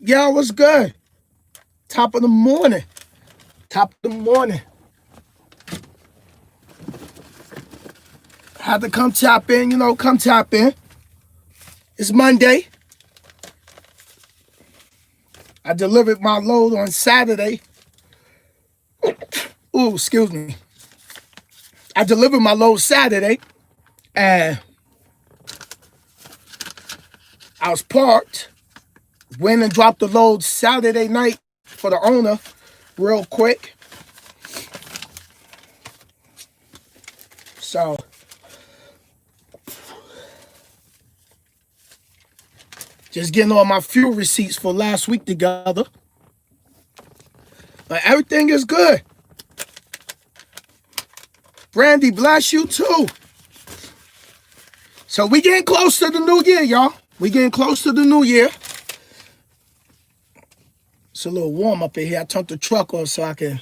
Yo, what's good? Top of the morning. Top of the morning. Had to come tap in, come tap in. It's Monday. I delivered my load on Saturday. Ooh, excuse me. I delivered my load Saturday, and I was parked. Went and dropped the load Saturday night for the owner real quick. So, just getting all my fuel receipts for last week together. But everything is good. Brandy, bless you too. So we getting close to the new year, y'all. We getting close to the new year. It's a little warm up in here. I turned the truck off so I can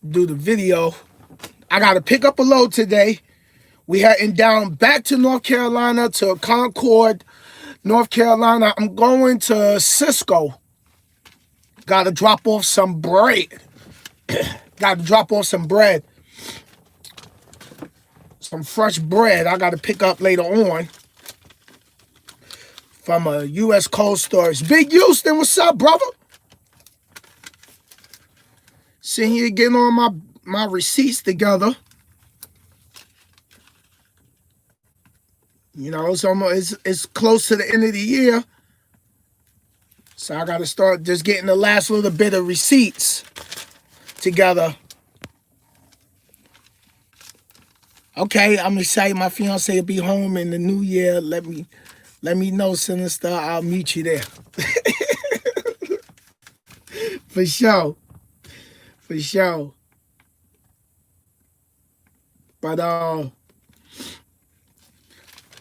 do the video. I got to pick up a load today. We heading down back to North Carolina, to Concord, North Carolina. I'm going to Cisco. Got to drop off some bread. Got to drop off some bread. Some fresh bread I got to pick up later on from a U.S. cold storage. Big Houston, what's up, brother? Sitting here getting all my receipts together. It's close to the end of the year. So I got to start just getting the last little bit of receipts together. Okay, I'm excited. My fiance will be home in the new year. Let me know, Sinister. I'll meet you there. For sure. For sure. But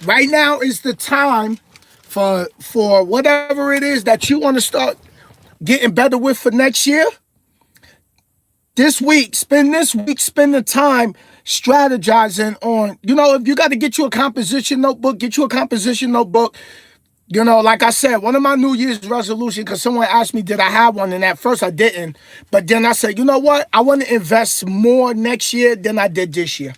right now is the time for whatever it is that you want to start getting better with for next year. Spend the time strategizing on, if you got to get you a composition notebook, get you a composition notebook. Like I said, one of my New Year's resolutions, because someone asked me, did I have one? And at first I didn't. But then I said, you know what? I want to invest more next year than I did this year.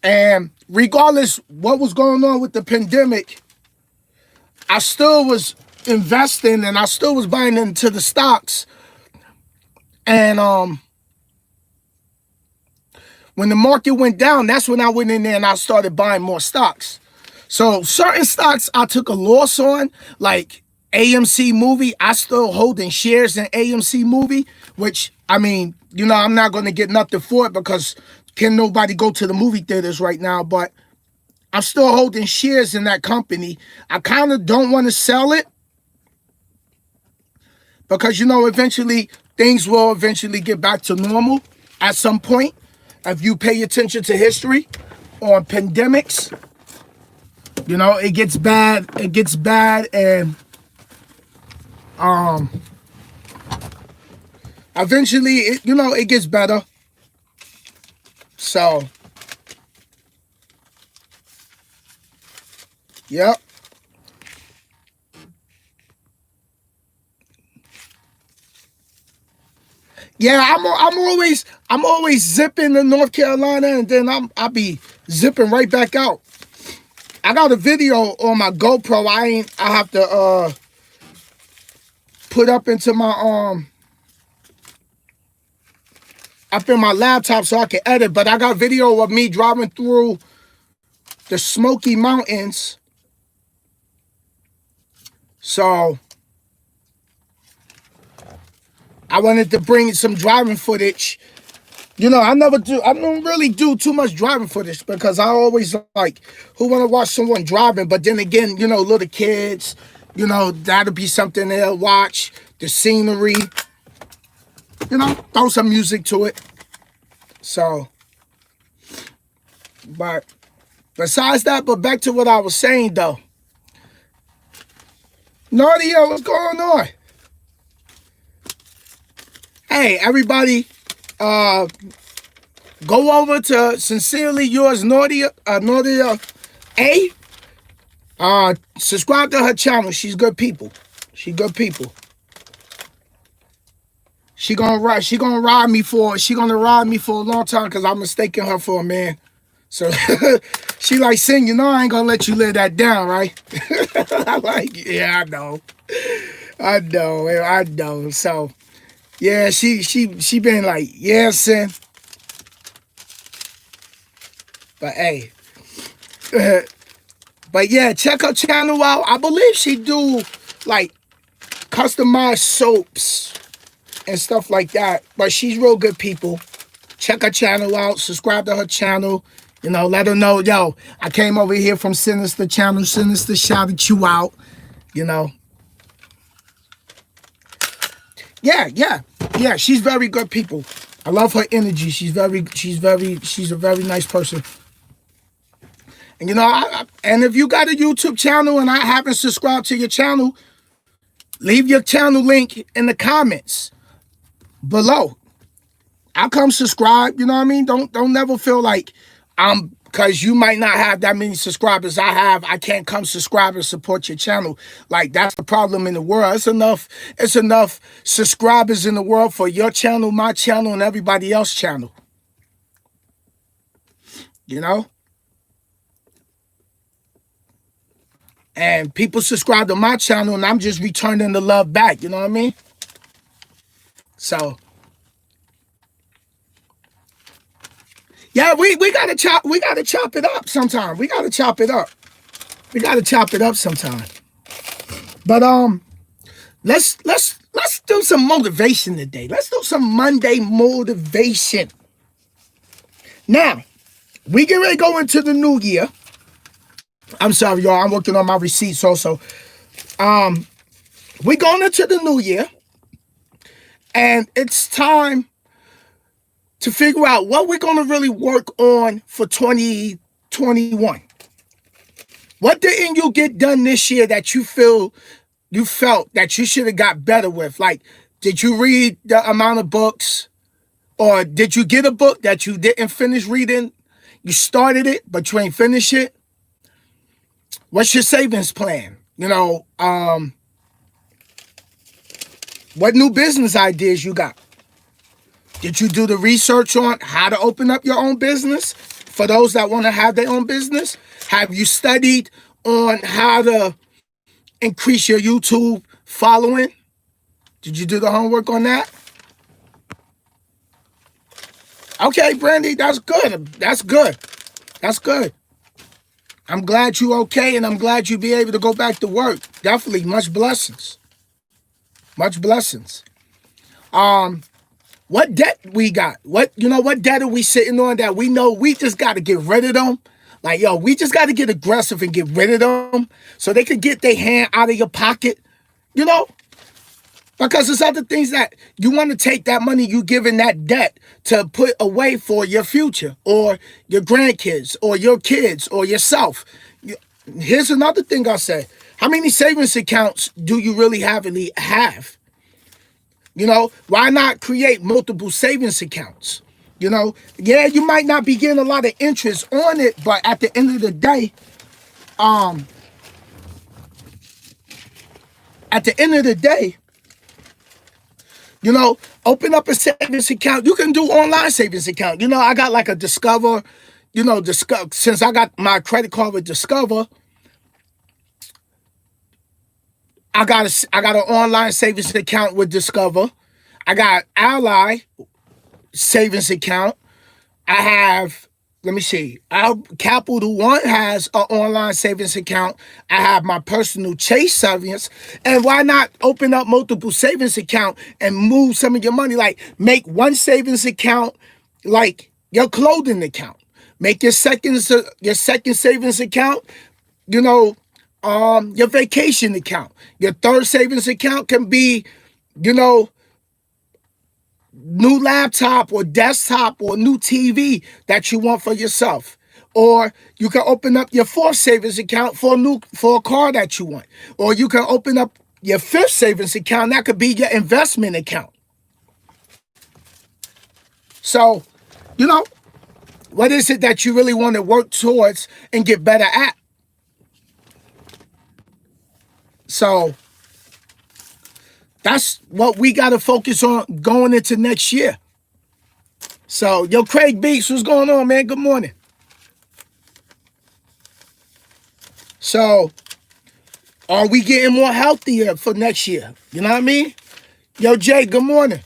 And regardless what was going on with the pandemic, I still was investing and I still was buying into the stocks. And when the market went down, that's when I went in there and I started buying more stocks. So certain stocks I took a loss on, like AMC movie. I still holding shares in AMC movie, which, I'm not going to get nothing for it because can nobody go to the movie theaters right now, but I'm still holding shares in that company. I kind of don't want to sell it because, eventually things will eventually get back to normal at some point. If you pay attention to history on pandemics, it gets bad. It gets bad, and eventually, it gets better. So, yep. Yeah, I'm always zipping to North Carolina, and then I'll be zipping right back out. I got a video on my GoPro. I have to put up into my up in my laptop so I can edit, but I got video of me driving through the Smoky Mountains. So I wanted to bring some driving footage. I don't really do too much driving footage because I always who want to watch someone driving, but then again, little kids, that'll be something they'll watch, the scenery, throw some music to it. So, but besides that, but back to what I was saying though. Nadia, what's going on? Hey, everybody, go over to Sincerely Yours, Nadia A. Subscribe to her channel. She's good people. She good people. She gonna ride me for a long time because I'm mistaking her for a man. So she like, Sin, you know I ain't gonna let you live that down, right? I'm like, yeah, I know. I know. So yeah, she been like, yeah, Sin. But hey. But yeah, check her channel out. I believe she do like customized soaps and stuff like that. But she's real good people. Check her channel out. Subscribe to her channel. You know, let her know, yo, I came over here from Sinnizter channel. Sinnizter shouted you out. You know. Yeah. She's very good people. I love her energy. She's a very nice person. And you know, and if you got a YouTube channel and I haven't subscribed to your channel, leave your channel link in the comments below. I'll come subscribe. You know what I mean? Don't never feel like because you might not have that many subscribers I have, I can't come subscribe and support your channel. Like, that's the problem in the world. It's enough subscribers in the world for your channel, my channel, and everybody else's channel. You know? And people subscribe to my channel and I'm just returning the love back. You know what I mean? So yeah, we gotta chop it up sometime. We gotta chop it up sometime. But let's do some motivation today. Let's do some Monday motivation. Now, we get ready to go into the new year. I'm sorry, y'all. I'm working on my receipts also. We're going into the new year, and it's time to figure out what we're going to really work on for 2021. What didn't you get done this year that you felt that you should have got better with? Like, did you read the amount of books? Or did you get a book that you didn't finish reading? You started it, but you ain't finished it? What's your savings plan? You know, what new business ideas you got? Did you do the research on how to open up your own business? For those that want to have their own business, have you studied on how to increase your YouTube following? Did you do the homework on that? Okay, Brandy, that's good. That's good. That's good. I'm glad you okay, and I'm glad you be able to go back to work. Definitely, much blessings. Much blessings. What debt we got? What debt are we sitting on that we know we just got to get rid of them? Like, yo, we just got to get aggressive and get rid of them so they can get their hand out of your pocket, you know? Because there's other things that you want to take that money you giving that debt to put away for your future or your grandkids or your kids or yourself. Here's another thing I'll say. How many savings accounts do you really have? You know, why not create multiple savings accounts? You know, yeah, you might not be getting a lot of interest on it, but at the end of the day, you know, open up a savings account. You can do online savings account. You know, I got like a Discover, since I got my credit card with Discover, I got an online savings account with Discover. I got Ally savings account. I have, let me see, Capital One has an online savings account. I have my personal Chase savings. And why not open up multiple savings account and move some of your money? Like, make one savings account like your clothing account. Make your second savings account, you know, your vacation account. Your third savings account can be, you know, new laptop or desktop or new TV that you want for yourself. Or you can open up your fourth savings account for a car that you want. Or you can open up your fifth savings account. That could be your investment account. So, you know, what is it that you really want to work towards and get better at? So that's what we got to focus on going into next year. So, yo, Craig Beats, what's going on, man? Good morning. So, are we getting more healthier for next year? You know what I mean? Yo, Jay, good morning.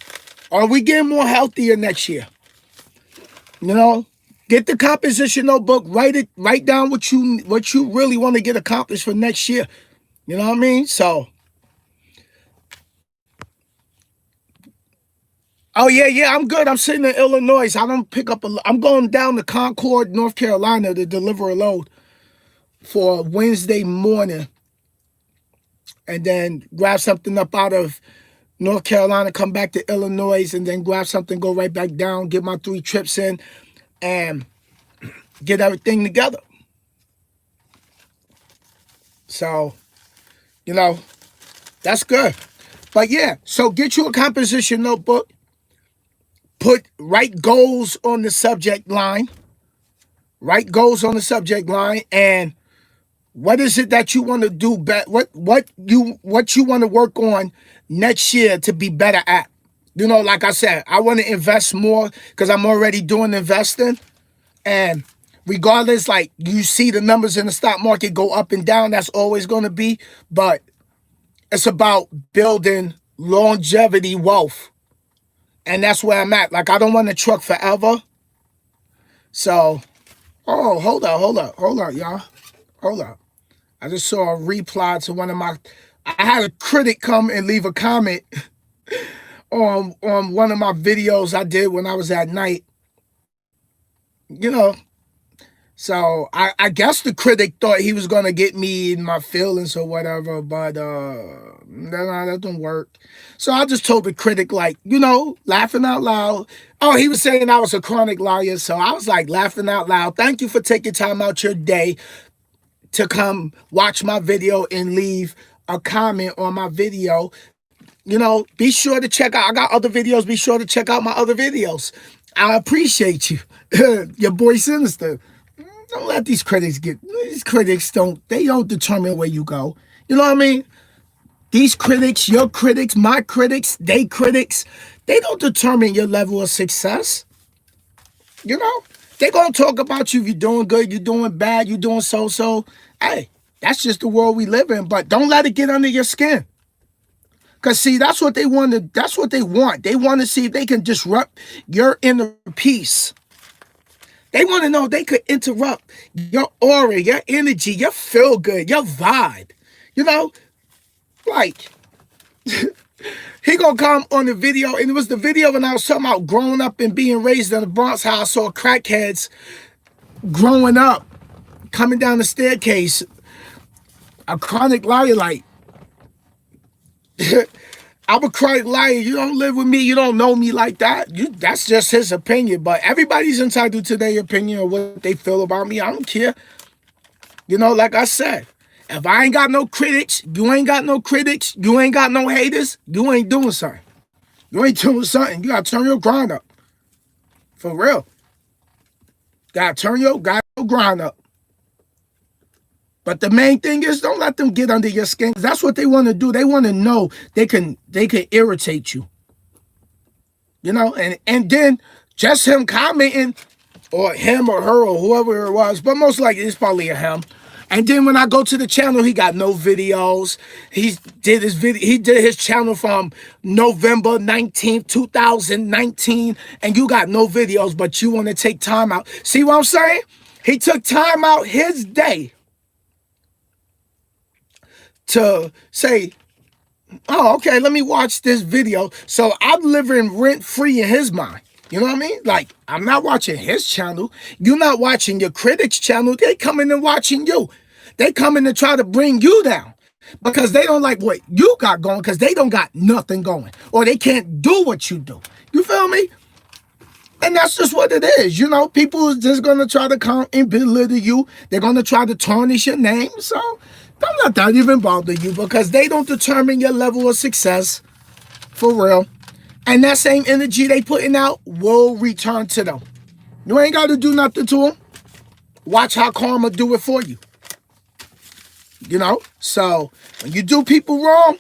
Are we getting more healthier next year? You know, get the composition notebook, write down what you really want to get accomplished for next year. You know what I mean? So, oh yeah, I'm good. I'm sitting in Illinois. I don't pick up I'm going down to Concord, North Carolina to deliver a load for Wednesday morning, and then grab something up out of North Carolina, come back to Illinois, and then grab something, go right back down, get my 3 trips in, and get everything together. So, you know, that's good. But yeah, so get you a composition notebook, write goals on the subject line, and what is it that you want to do better? What you want to work on next year to be better at? You know, like I said, I want to invest more because I'm already doing investing. And regardless, like you see the numbers in the stock market go up and down, that's always going to be. But it's about building longevity wealth. And that's where I'm at. Like I don't want to truck forever. So, oh, hold up, y'all. Hold up. I just saw a reply to one of my. I had a critic come and leave a comment on one of my videos I did when I was at night. You know, so I guess the critic thought he was gonna get me in my feelings or whatever, but that don't work. So I just told the critic, like, you know, laughing out loud. Oh, he was saying I was a chronic liar, so I was like laughing out loud. Thank you for taking time out your day to come watch my video and leave a comment on my video. You know, be sure to check out. I got other videos. Be sure to check out my other videos. I appreciate you. Your boy Sinister. Don't let these critics don't determine where you go. You know what I mean? These critics, your critics, my critics, they don't determine your level of success. You know? They're going to talk about you if you're doing good, you're doing bad, you're doing so-so. Hey, that's just the world we live in, but don't let it get under your skin. Because, see, that's what they want. They want to see if they can disrupt your inner peace. They want to know if they could interrupt your aura, your energy, your feel-good, your vibe. You know? Like, he gonna come on the video, and it was the video when I was talking about growing up and being raised in the Bronx, how I saw crackheads growing up, coming down the staircase, a chronic liar, like, I'm a chronic liar. You don't live with me. You don't know me like that. That's just his opinion. But everybody's entitled to their opinion or what they feel about me. I don't care. You know, like I said, if I ain't got no critics, you ain't got no critics, you ain't got no haters, you ain't doing something. You ain't doing something. You got to turn your grind up. For real. Got to turn your grind up. But the main thing is, don't let them get under your skin. That's what they want to do. They want to know they can irritate you. You know, and then just him commenting, or him or her or whoever it was, but most likely it's probably a him. And then when I go to the channel, he got no videos. He did his channel from November 19th, 2019, and you got no videos, but you want to take time out. See what I'm saying? He took time out his day to say, oh, okay, let me watch this video. So I'm living rent-free in his mind. You know what I mean? Like, I'm not watching his channel. You're not watching your critics' channel. They coming and watching you. They coming to try to bring you down because they don't like what you got going, because they don't got nothing going, or they can't do what you do. You feel me? And that's just what it is. You know, people is just going to try to come and belittle you. They're going to try to tarnish your name. So don't let that even bother you, because they don't determine your level of success for real. And that same energy they putting out will return to them. You ain't got to do nothing to them. Watch how karma do it for you. You know? So when you do people wrong,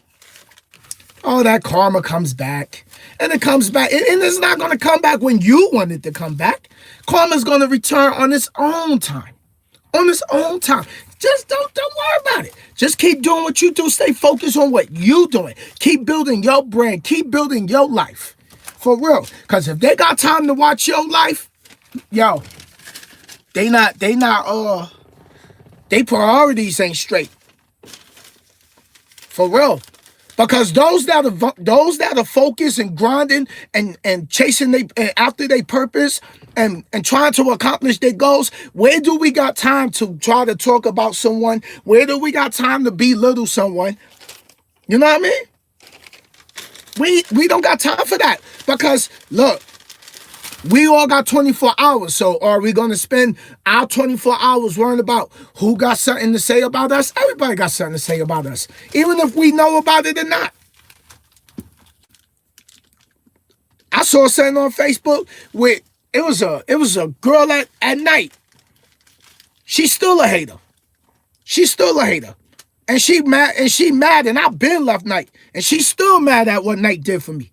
all that karma comes back. And it comes back. And it's not going to come back when you want it to come back. Karma's going to return on its own time. On its own time. Just don't worry about it. Just keep doing what you do. Stay focused on what you doing. Keep building your brand. Keep building your life. For real. Because if they got time to watch your life, yo, they priorities ain't straight. For real. Because those that are focused and grinding and chasing after their purpose and trying to accomplish their goals, where do we got time to try to talk about someone? Where do we got time to belittle someone? You know what I mean? We don't got time for that. Because look, we all got 24 hours. So are we going to spend our 24 hours worrying about who got something to say about us? Everybody got something to say about us, even if we know about it or not. I saw something on Facebook with it was a girl at night. She's still a hater. She's still a hater. And she mad and I've been left Night. And she's still mad at what Night did for me.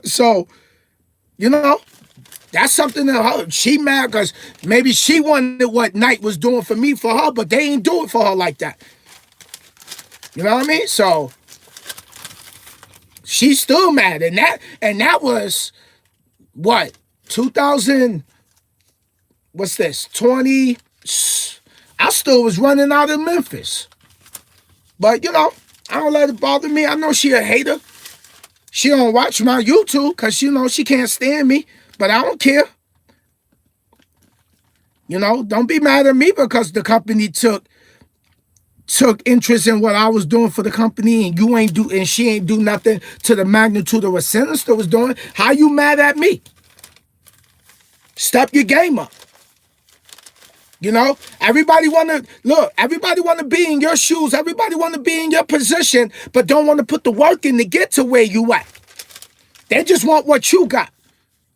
So, you know, that's something that she mad because maybe she wanted what Night was doing for me for her, but they ain't do it for her like that. You know what I mean? So she's still mad. And that was what? 2000, what's this? 20, I still was running out of Memphis. But you know, I don't let it bother me. I know she a hater. She don't watch my YouTube because, you know, she can't stand me. But I don't care. You know, don't be mad at me because the company took interest in what I was doing for the company and she ain't do nothing to the magnitude of what Sinister was doing. How you mad at me? Step your game up. You know, everybody want to be in your shoes. Everybody want to be in your position, but don't want to put the work in to get to where you at. They just want what you got.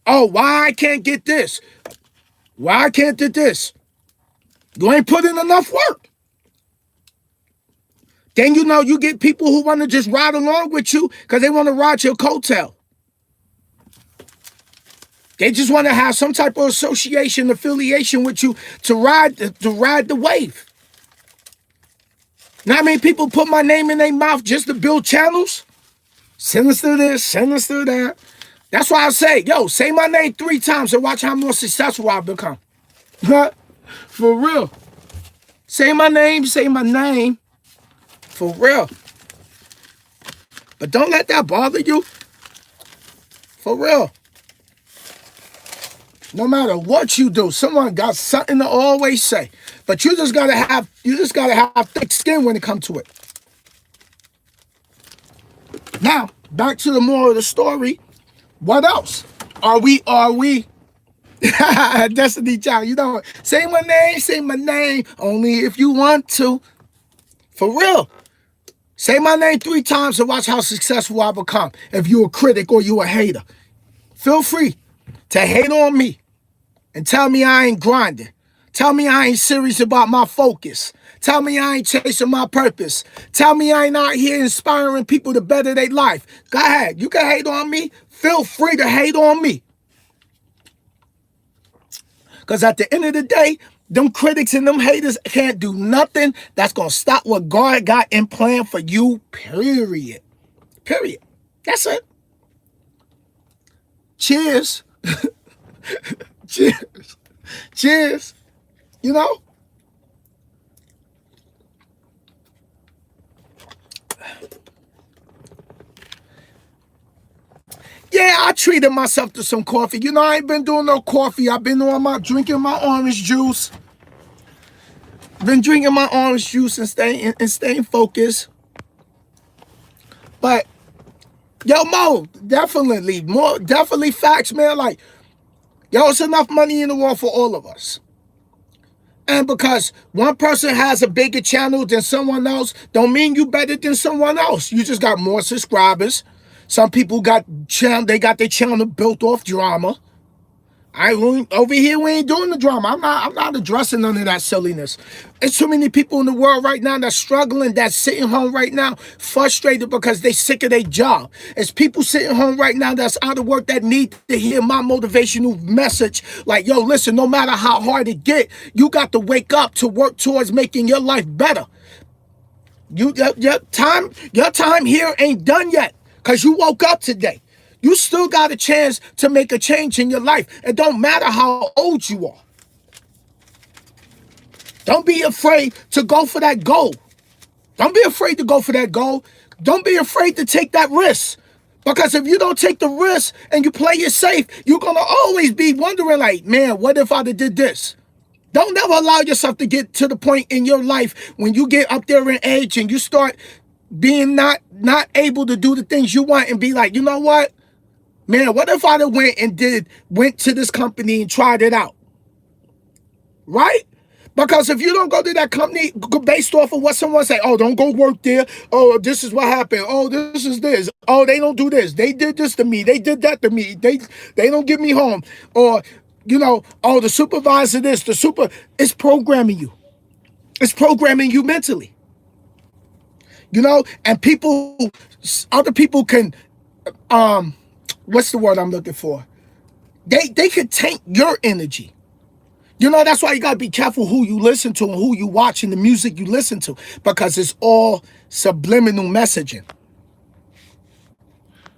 Oh, why I can't get this? Why I can't get this? You ain't put in enough work. Then, you know, you get people who want to just ride along with you because they want to ride your coattail. They just want to have some type of affiliation with you to ride the wave. Now, I mean, people put my name in their mouth just to build channels. Sinister this, sinister that. That's why I say, yo, say my name 3 times and watch how more successful I become. For real. Say my name. For real. But don't let that bother you. For real. No matter what you do, someone got something to always say. But you just gotta have thick skin when it comes to it. Now, back to the moral of the story. What else? Are we Destiny Child, you know, say my name, only if you want to. For real. Say my name 3 times and watch how successful I become. If you're a critic or you're a hater. Feel free to hate on me and tell me I ain't grinding. Tell me I ain't serious about my focus. Tell me I ain't chasing my purpose. Tell me I ain't out here inspiring people to better their life. Go ahead. You can hate on me. Feel free to hate on me. Because at the end of the day, them critics and them haters can't do nothing that's going to stop what God got in plan for you, period. Period. That's it. Cheers. Cheers. Cheers. You know? Yeah, I treated myself to some coffee. You know, I ain't been doing no coffee. I've been drinking my orange juice. Been drinking my orange juice and staying focused. But yo, Mo, definitely facts, man. Like, yo, it's enough money in the world for all of us. And because one person has a bigger channel than someone else, don't mean you better than someone else. You just got more subscribers. Some people got their channel built off drama. Over here we ain't doing the drama. I'm not addressing none of that silliness. It's too many people in the world right now that's struggling, that's sitting home right now, frustrated because they sick of their job. It's people sitting home right now that's out of work that need to hear my motivational message. Like, yo, listen, no matter how hard it get, you got to wake up to work towards making your life better. Your time here ain't done yet because you woke up today. You still got a chance to make a change in your life. It don't matter how old you are. Don't be afraid to go for that goal. Don't be afraid to go for that goal. Don't be afraid to take that risk. Because if you don't take the risk and you play it safe, you're going to always be wondering like, man, what if I did this? Don't never allow yourself to get to the point in your life when you get up there in age and you start being not able to do the things you want and be like, you know what? Man, what if I went to this company and tried it out? Right? Because if you don't go to that company based off of what someone say, oh, don't go work there. Oh, this is what happened. Oh, this is this. Oh, they don't do this. They did this to me. They did that to me. They don't get me home. Or, oh, the supervisor this, it's programming you. It's programming you mentally. And other people can, what's the word I'm looking for? They could tank your energy. That's why you got to be careful who you listen to and who you watch and the music you listen to, because it's all subliminal messaging.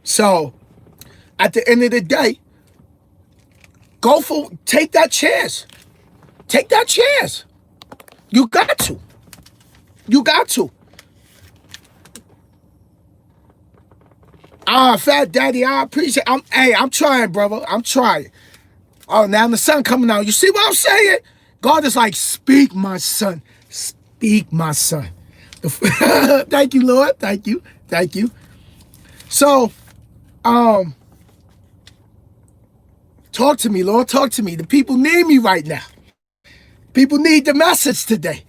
So at the end of the day, take that chance. Take that chance. You got to. You got to. Fat Daddy, I appreciate it. I'm trying, brother. I'm trying. Oh, now the sun coming out. You see what I'm saying? God is like, speak, my son. Speak, my son. Thank you, Lord. Thank you. Thank you. So, talk to me, Lord. Talk to me. The people need me right now. People need the message today.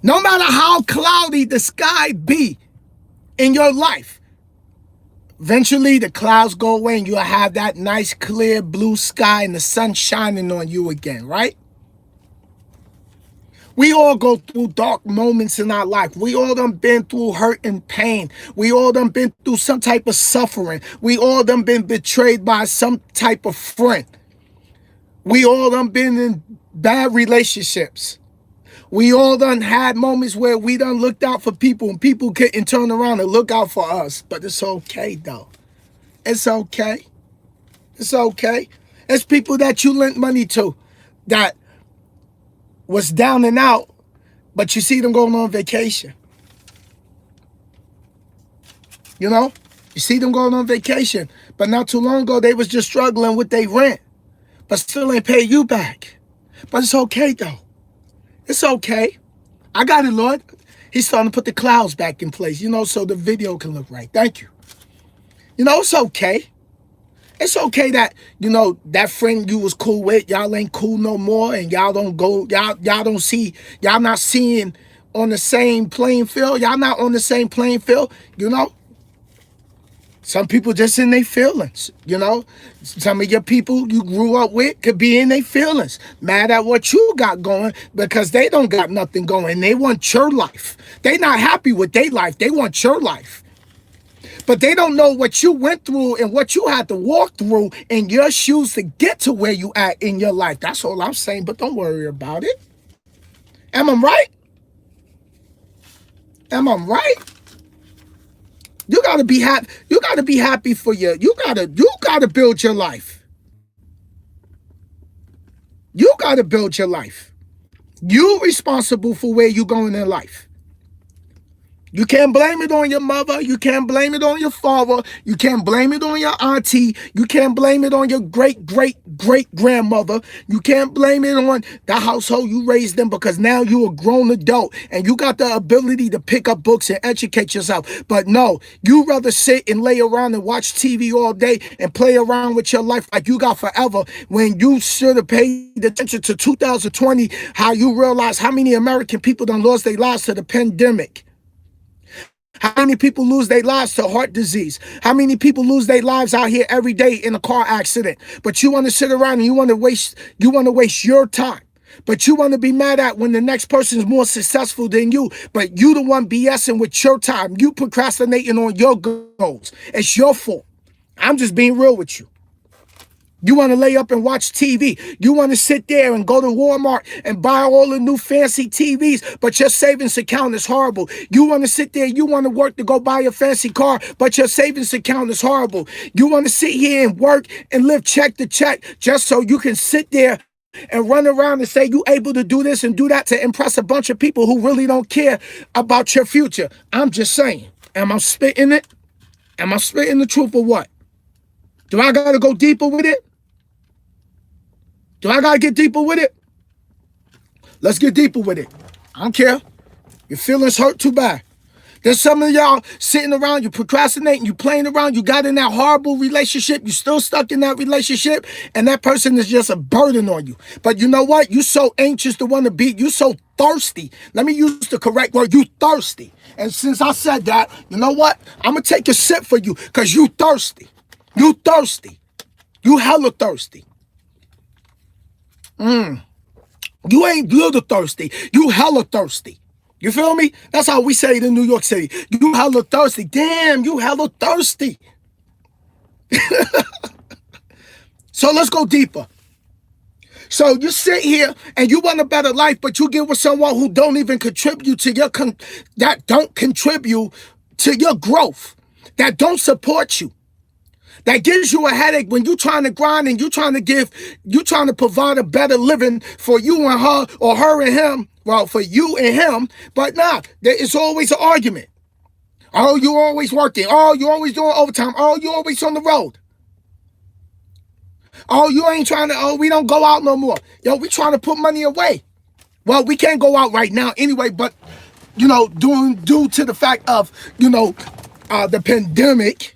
No matter how cloudy the sky be in your life, eventually the clouds go away and you'll have that nice clear blue sky and the sun shining on you again, right? We all go through dark moments in our life. We all done been through hurt and pain. We all done been through some type of suffering. We all done been betrayed by some type of friend. We all done been in bad relationships. We all done had moments where we done looked out for people and people couldn't turn around and look out for us. But it's okay, though. It's okay. It's okay. It's people that you lent money to that was down and out, but you see them going on vacation. You see them going on vacation, but not too long ago, they was just struggling with their rent, but still ain't pay you back. But it's okay, though. It's okay. I got it, Lord. He's starting to put the clouds back in place, so the video can look right. Thank you. It's okay. It's okay that, that friend you was cool with, y'all ain't cool no more, and y'all don't see, y'all not seeing on the same playing field. Y'all not on the same playing field, Some people just in their feelings, Some of your people you grew up with could be in their feelings, mad at what you got going because they don't got nothing going. They want your life. They not happy with their life. They want your life. But they don't know what you went through and what you had to walk through in your shoes to get to where you at in your life. That's all I'm saying, but don't worry about it. Am I right? Am I right? You gotta be happy. You gotta be happy for you gotta build your life. You gotta build your life. You responsible for where you going in life. You can't blame it on your mother. You can't blame it on your father. You can't blame it on your auntie. You can't blame it on your great-great-great-grandmother. You can't blame it on the household you raised them, because now you're a grown adult and you got the ability to pick up books and educate yourself. But no, you rather sit and lay around and watch TV all day and play around with your life like you got forever, when you should have paid attention to 2020, how you realize how many American people done lost their lives to the pandemic. How many people lose their lives to heart disease? How many people lose their lives out here every day in a car accident? But you want to sit around and you want to waste your time. But you want to be mad at when the next person is more successful than you, but you the one BSing with your time. You procrastinating on your goals. It's your fault. I'm just being real with you. You want to lay up and watch TV. You want to sit there and go to Walmart and buy all the new fancy TVs, but your savings account is horrible. You want to sit there, you want to work to go buy a fancy car, but your savings account is horrible. You want to sit here and work and live check to check just so you can sit there and run around and say you able to do this and do that to impress a bunch of people who really don't care about your future. I'm just saying. Am I spitting it? Am I spitting the truth or what? Do I got to go deeper with it? Do I got to get deeper with it? Let's get deeper with it. I don't care. Your feelings hurt too bad. There's some of y'all sitting around, you procrastinating, you playing around, you got in that horrible relationship, you still stuck in that relationship, and that person is just a burden on you. But you know what? You so anxious to want to be, you so thirsty. Let me use the correct word, you thirsty. And since I said that, you know what? I'm going to take a sip for you because you thirsty. You thirsty. You hella thirsty. You ain't little thirsty. You hella thirsty. You feel me? That's how we say it in New York City. You hella thirsty. Damn, you hella thirsty. So let's go deeper. So you sit here and you want a better life, but you get with someone who don't even contribute to your that don't contribute to your growth, that don't support you. That gives you a headache when you're trying to grind and you're trying to provide a better living for you and her or her and him. Well, for you and him, but nah, it's always an argument. Oh, you're always working. Oh, you're always doing overtime. Oh, you're always on the road. Oh, you ain't trying to, oh, we don't go out no more. Yo, we trying to put money away. Well, we can't go out right now anyway, but, due to the fact of, the pandemic,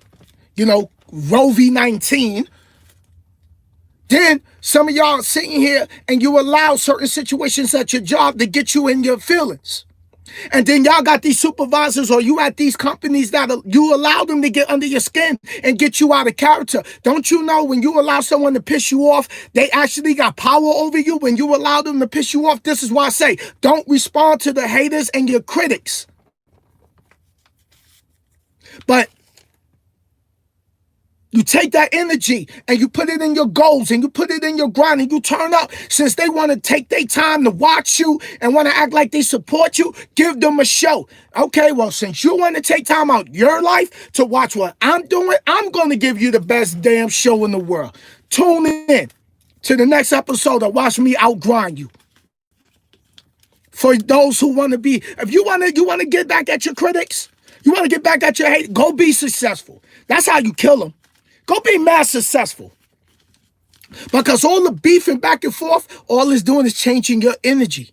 Roe v. 19, then some of y'all sitting here and you allow certain situations at your job to get you in your feelings. And then y'all got these supervisors or you at these companies that you allow them to get under your skin and get you out of character. Don't you know when you allow someone to piss you off, they actually got power over you when you allow them to piss you off? This is why I say, don't respond to the haters and your critics. But you take that energy and you put it in your goals and you put it in your grind and you turn up. Since they want to take their time to watch you and want to act like they support you, give them a show. Okay, well, since you want to take time out your life to watch what I'm doing, I'm going to give you the best damn show in the world. Tune in to the next episode of Watch Me Outgrind You. For those who want to be, if you want to get back at your critics, you want to get back at your hate, go be successful. That's how you kill them. Go be mad successful. Because all the beefing back and forth, all it's doing is changing your energy.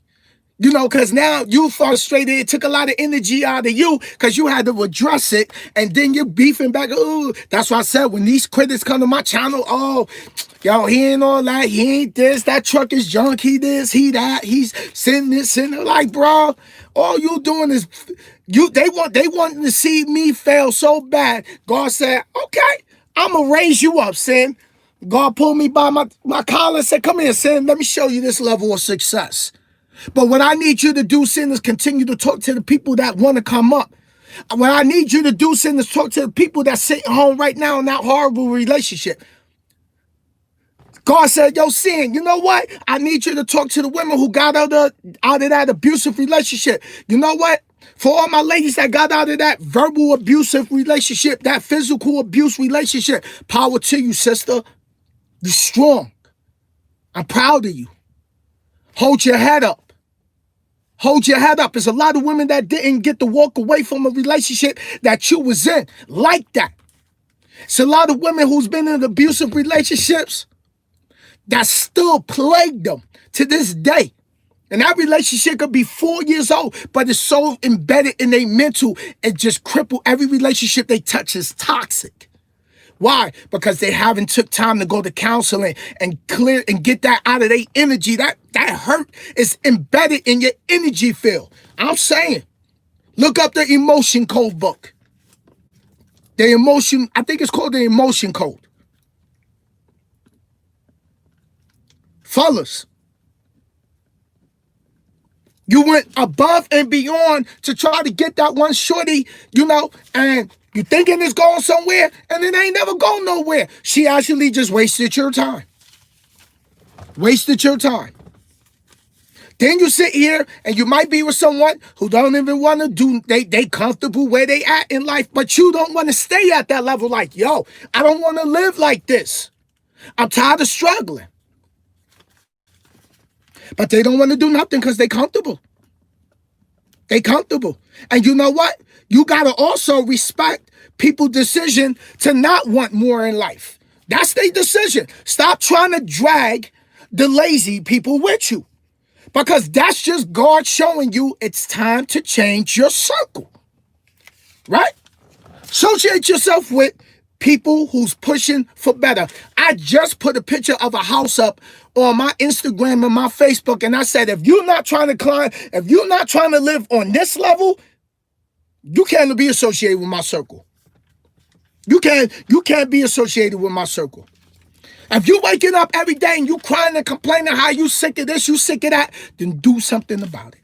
Because now you frustrated. It took a lot of energy out of you because you had to address it. And then you're beefing back. Ooh, that's why I said when these critics come to my channel, oh, yo, he ain't all that. He ain't this. That truck is junk. He this, he that. He's sitting this, sitting there. Like, bro, all you doing is they want to see me fail so bad. God said, okay, I'm going to raise you up, Sin. God pulled me by my collar and said, come here, Sin. Let me show you this level of success. But what I need you to do, Sin, is continue to talk to the people that want to come up. What I need you to do, Sin, is talk to the people that's sitting home right now in that horrible relationship. God said, yo, Sin, you know what? I need you to talk to the women who got out of that abusive relationship. You know what? For all my ladies that got out of that verbal abusive relationship, that physical abuse relationship, power to you, sister. You're strong. I'm proud of you. Hold your head up. Hold your head up. There's a lot of women that didn't get to walk away from a relationship that you was in like that. It's a lot of women who's been in abusive relationships that still plague them to this day. And that relationship could be 4 years old, but it's so embedded in their mental, it just cripple every relationship they touch is toxic. Why? Because they haven't took time to go to counseling and clear and get that out of their energy. That hurt is embedded in your energy field. I'm saying, Look up the emotion code book. The emotion, I think it's called the emotion code. Fellas, you went above and beyond to try to get that one shorty, and you thinking it's going somewhere, and it ain't never going nowhere. She actually just wasted your time. Wasted your time. Then you sit here and you might be with someone who don't even want to do, they comfortable where they at in life, but you don't want to stay at that level like, yo, I don't want to live like this. I'm tired of struggling. But they don't want to do nothing because they comfortable. They comfortable. And you know what? You got to also respect people's decision to not want more in life. That's their decision. Stop trying to drag the lazy people with you. Because that's just God showing you it's time to change your circle. Right? Associate yourself with people who's pushing for better. I just put a picture of a house up on my Instagram and my Facebook, and I said, if you're not trying to climb, if you're not trying to live on this level, you can't be associated with my circle. You can't be associated with my circle. If you waking up every day and you crying and complaining how you sick of this, you sick of that, then do something about it.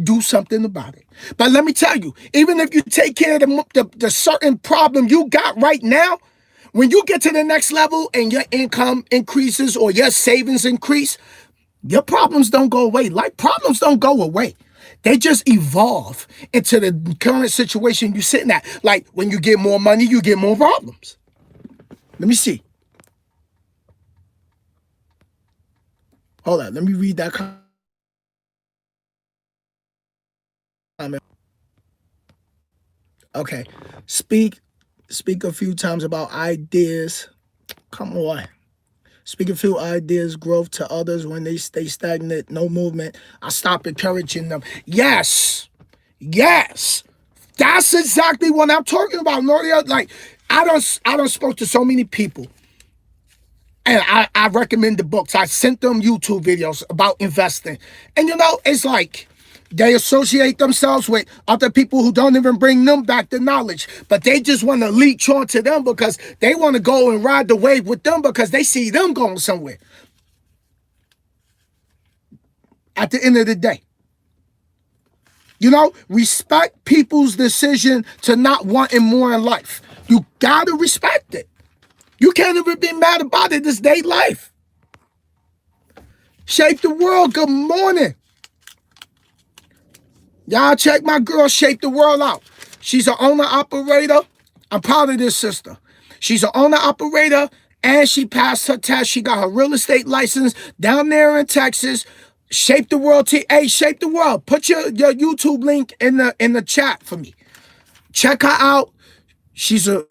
Do something about it. But let me tell you, even if you take care of the certain problem you got right now, when you get to the next level and your income increases or your savings increase, your problems don't go away. Like, problems don't go away. They just evolve into the current situation you're sitting at. Like, when you get more money, you get more problems. Let me see. Hold on, let me read that comment. Okay. Speak a few times about ideas. Come on. Speak a few ideas, growth to others when they stay stagnant, no movement. I stop encouraging them. Yes. Yes. That's exactly what I'm talking about. Like, I don't spoke to so many people. And I recommend the books. I sent them YouTube videos about investing. And it's like they associate themselves with other people who don't even bring them back the knowledge. But they just want to leech on to them because they want to go and ride the wave with them because they see them going somewhere. At the end of the day. Respect people's decision to not wanting more in life. You got to respect it. You can't even be mad about it. It's their life. Shape the World, good morning. Y'all check my girl, Shape the World, out. She's an owner-operator. I'm proud of this sister. She's an owner-operator, and she passed her test. She got her real estate license down there in Texas. Shape the World. Hey, Shape the World. Put your YouTube link in the chat for me. Check her out. She's a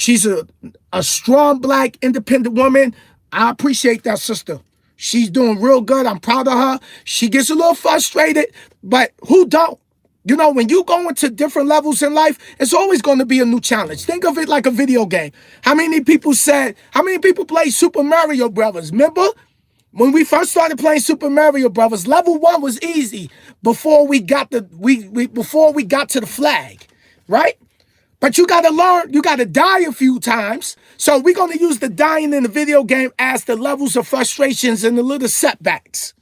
strong black independent woman. I appreciate that sister. She's doing real good. I'm proud of her. She gets a little frustrated, but who don't? When you go into different levels in life, it's always going to be a new challenge. Think of it like a video game. How many people play Super Mario Brothers? Remember? When we first started playing Super Mario Brothers, level 1 was easy before we got to the flag, right? But you got to learn, you got to die a few times. So we're going to use the dying in the video game as the levels of frustrations and the little setbacks.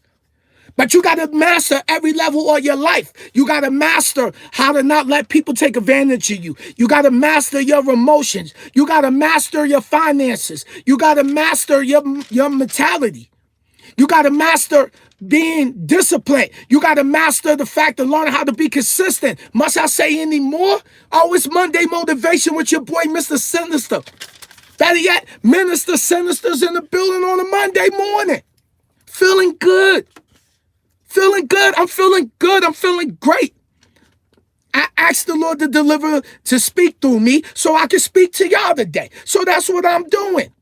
But you got to master every level of your life. You got to master how to not let people take advantage of you. You got to master your emotions. You got to master your finances. You got to master your mentality. You got to master being disciplined. You got to master the fact of learning how to be consistent. Must I say any more? Oh, it's Monday Motivation with your boy, Mr.Sinnizter. Better yet, Mr.Sinister's in the building on a Monday morning. Feeling good. Feeling good. I'm feeling good. I'm feeling great. I asked the Lord to speak through me so I can speak to y'all today. So that's what I'm doing.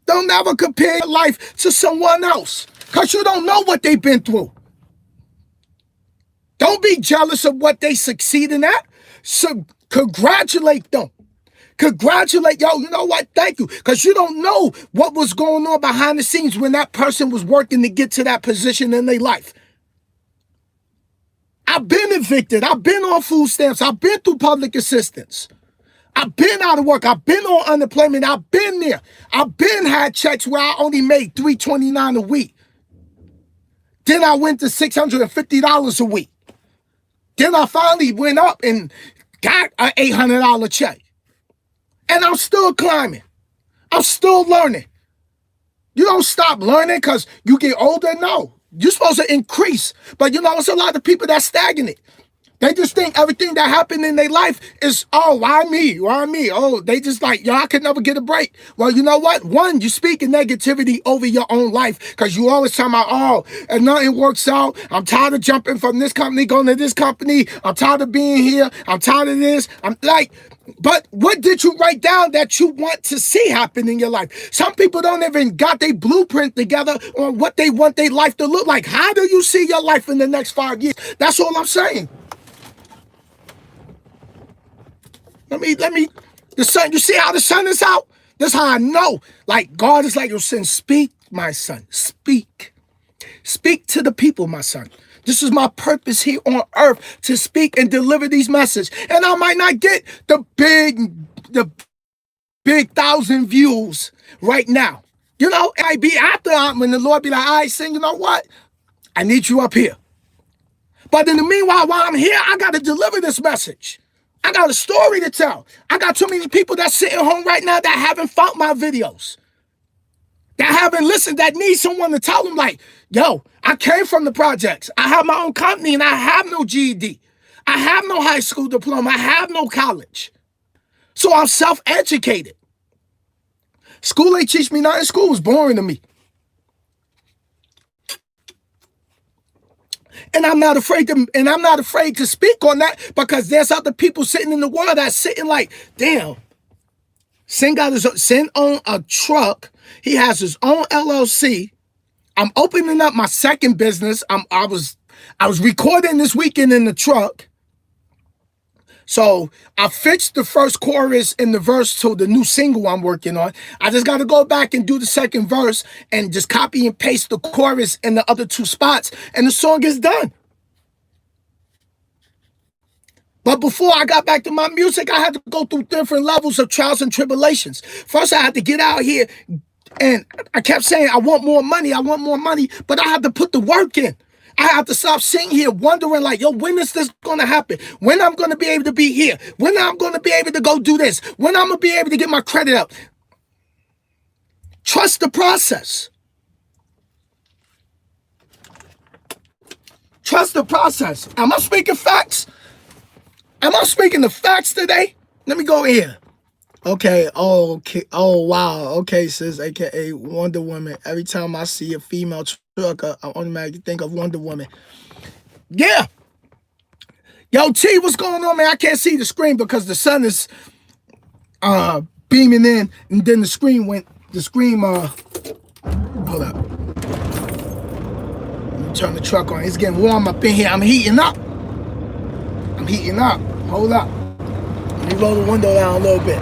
Don't ever compare your life to someone else because you don't know what they've been through. Don't be jealous of what they succeeding at. So congratulate them. Congratulate, yo, you know what? Thank you. Because you don't know what was going on behind the scenes when that person was working to get to that position in their life. evicted. I've been on food stamps. I've been through public assistance. I've been out of work. I've been on unemployment. I've been there. I've been had checks where I only made $329 a week. Then I went to $650 a week. Then I finally went up and got an $800 check. And I'm still climbing. I'm still learning. You don't stop learning because you get older. No. You're supposed to increase. But you know, it's a lot of people that stagnate. They just think everything that happened in their life is, oh, why me? Why me? Oh, they just like, yo, I could never get a break. Well, you know what? One, you speaking negativity over your own life because you always talking about, oh, and nothing works out. I'm tired of jumping from this company, going to this company. I'm tired of being here. I'm tired of this. I'm like, but what did you write down that you want to see happen in your life? Some people don't even got their blueprint together on what they want their life to look like. How do you see your life in the next 5 years? That's all I'm saying. Let me, the sun, you see how the sun is out? That's how I know. Like, God is like, yo, son, speak, my son, speak. Speak to the people, my son. This is my purpose here on earth, to speak and deliver these messages. And I might not get the big 1,000 views right now. You know, I be after when the Lord be like, all right, son, you know what? I need you up here. But in the meanwhile, while I'm here, I got to deliver this message. I got a story to tell. I got too many people that's sitting home right now that haven't found my videos, that haven't listened, that need someone to tell them like, yo, I came from the projects. I have my own company and I have no GED. I have no high school diploma. I have no college. So I'm self-educated. School ain't teach me nothing. School was boring to me. And I'm not afraid to speak on that because there's other people sitting in the world that's sitting like, damn, Sin own a truck. He has his own LLC. I'm opening up my second business. I was recording this weekend in the truck. So I fixed the first chorus in the verse to the new single I'm working on. I just got to go back and do the second verse and just copy and paste the chorus in the other two spots, and the song is done. But before I got back to my music, I had to go through different levels of trials and tribulations. First, I had to get out here, and I kept saying, I want more money, but I had to put the work in. I have to stop sitting here wondering like, yo, when is this going to happen? When I'm going to be able to be here? When I'm going to be able to go do this? When I'm going to be able to get my credit up? Trust the process. Trust the process. Am I speaking facts? Am I speaking the facts today? Let me go here. Okay, okay, oh wow, okay, sis, aka Wonder Woman. Every time I see a female trucker, I automatically think of Wonder Woman. Yeah. Yo, T, what's going on, man? I can't see the screen because the sun is beaming in, and then the screen hold up. Let me turn the truck on. It's getting warm up in here. I'm heating up. Hold up. Let me roll the window down a little bit.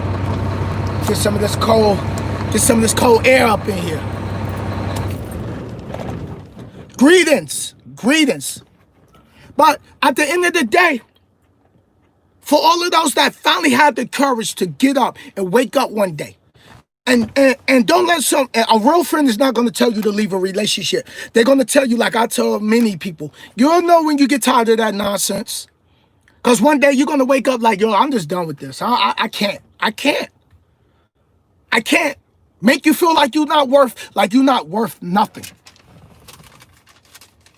Get some of this cold air up in here. Greetings. But at the end of the day, for all of those that finally had the courage to get up and wake up one day, and don't let a real friend is not going to tell you to leave a relationship. They're going to tell you, like I tell many people, you'll know when you get tired of that nonsense. Because one day you're going to wake up like, yo, I'm just done with this. I can't make you feel like you're not worth nothing.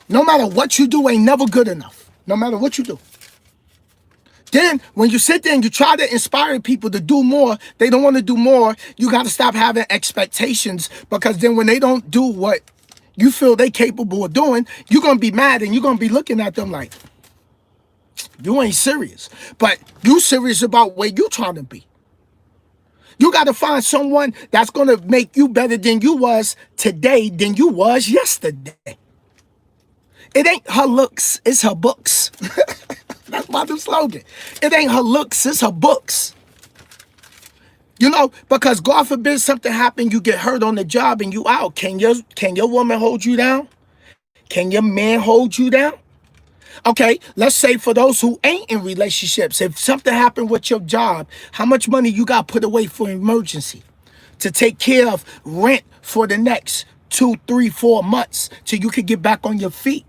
No matter what you do ain't never good enough. No matter what you do. Then when you sit there and you try to inspire people to do more, they don't want to do more. You got to stop having expectations, because then when they don't do what you feel they capable of doing, you're going to be mad and you're going to be looking at them like, you ain't serious. But you serious about where you trying to be. You got to find someone that's going to make you better than you was today than you was yesterday. It ain't her looks, it's her books. That's my new slogan. It ain't her looks, it's her books. You know, because God forbid something happen, you get hurt on the job and you out. Can your woman hold you down? Can your man hold you down? Okay, let's say for those who ain't in relationships, if something happened with your job, how much money you got put away for emergency to take care of rent for the next 2, 3, 4 months till you could get back on your feet?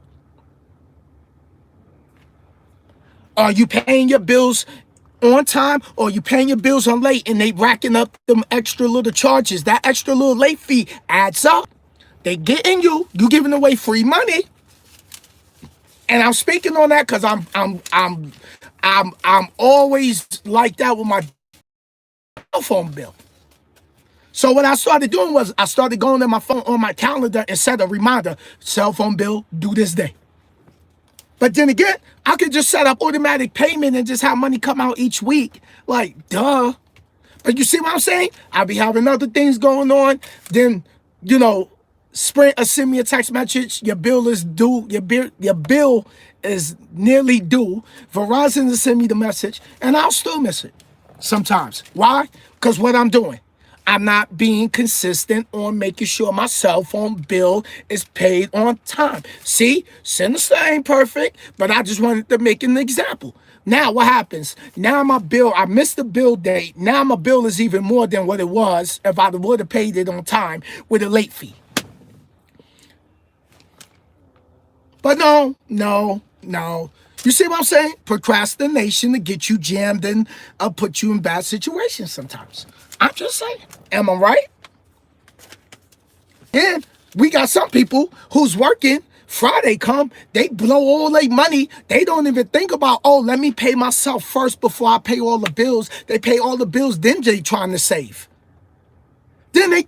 Are you paying your bills on time, or are you paying your bills on late and they racking up them extra little charges? That extra little late fee adds up. They getting you giving away free money. And I'm speaking on that because I'm always like that with my cell phone bill. So what I started doing was I started going to my phone on my calendar and set a reminder, cell phone bill due this day. But then again, I could just set up automatic payment and just have money come out each week. Like, duh. But you see what I'm saying? I'll be having other things going on. Then, Sprint will send me a text message. Your bill is due. Your bill is nearly due. Verizon will send me the message, and I'll still miss it sometimes. Why? Because what I'm doing, I'm not being consistent on making sure my cell phone bill is paid on time. See, Sinnizter ain't perfect, but I just wanted to make an example. Now what happens? Now my bill, I missed the bill date. Now my bill is even more than what it was if I would have paid it on time with a late fee. But no. You see what I'm saying? Procrastination to get you jammed and put you in bad situations sometimes. I'm just saying. Am I right? And we got some people who's working. Friday come, they blow all their money. They don't even think about, let me pay myself first before I pay all the bills. They pay all the bills, then they trying to save. Then they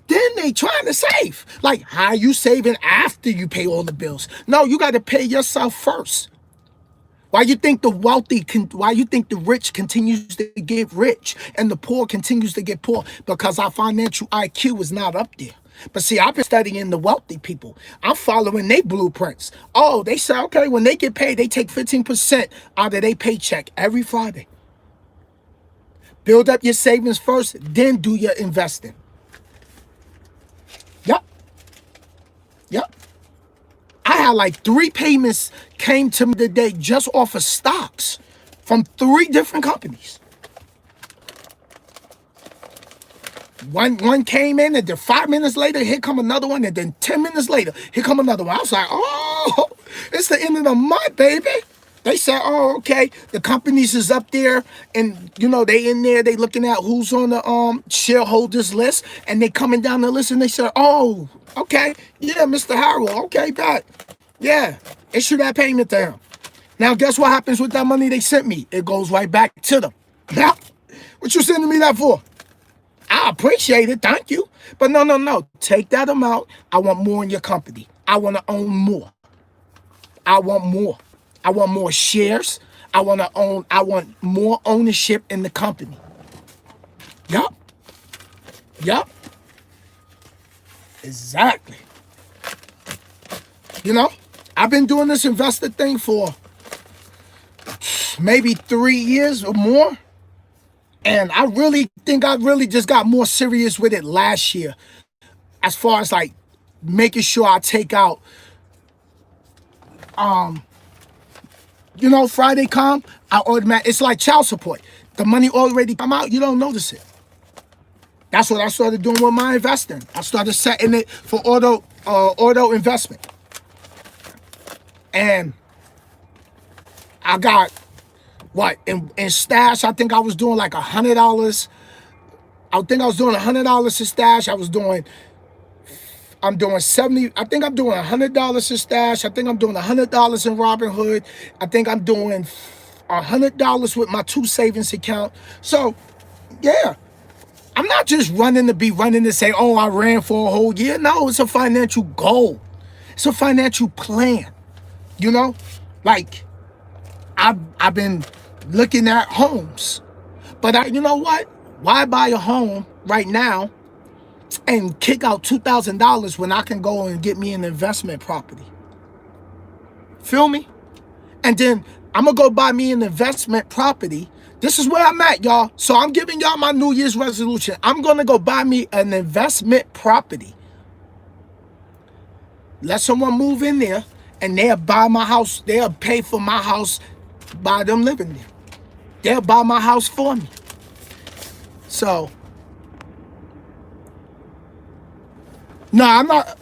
trying to save. Like, how you saving after you pay all the bills? No, you got to pay yourself first. Why you think the rich continues to get rich and the poor continues to get poor? Because our financial IQ is not up there. But see, I've been studying the wealthy people. I'm following their blueprints. Oh, they say, okay, when they get paid, they take 15% out of their paycheck every Friday. Build up your savings first, then do your investing. Yep. I had like 3 payments came to me today just off of stocks from 3 different companies. One came in, and then 5 minutes later, here come another one, and then 10 minutes later, here come another one. I was like, it's the end of the month, baby. They said, okay, the companies is up there, and they in there, they looking at who's on the shareholders list, and they coming down the list, and they said, okay, yeah, Mr. Harrell, okay, bet. Yeah, issue that payment to him. Now, guess what happens with that money they sent me? It goes right back to them. Now, what you sending me that for? I appreciate it, thank you. But no. Take that amount. I want more in your company. I want to own more. I want more. I want more shares. I want more ownership in the company. Yup. Exactly. I've been doing this investor thing for maybe 3 years or more. And I really think I really just got more serious with it last year. As far as like making sure I take out, Friday come, it's like child support. The money already come out, you don't notice it. That's what I started doing with my investing. I started setting it for auto investment. And I got, in stash, I think I was doing like $100. I think I was doing $100 in stash. I'm doing 70. I think I'm doing $100 in stash. I think I'm doing $100 in Robinhood. I think I'm doing $100 with my 2 savings account. So, yeah, I'm not just running to say, I ran for a whole year. No, it's a financial goal. It's a financial plan. Like I've been looking at homes, but you know what? Why buy a home right now and kick out $2,000 when I can go and get me an investment property? Feel me? And then I'm gonna go buy me an investment property. This is where I'm at, y'all. So I'm giving y'all my New Year's resolution. I'm gonna go buy me an investment property. Let someone move in there and they'll buy my house. They'll pay for my house by them living there. They'll buy my house for me. So, no, I'm not.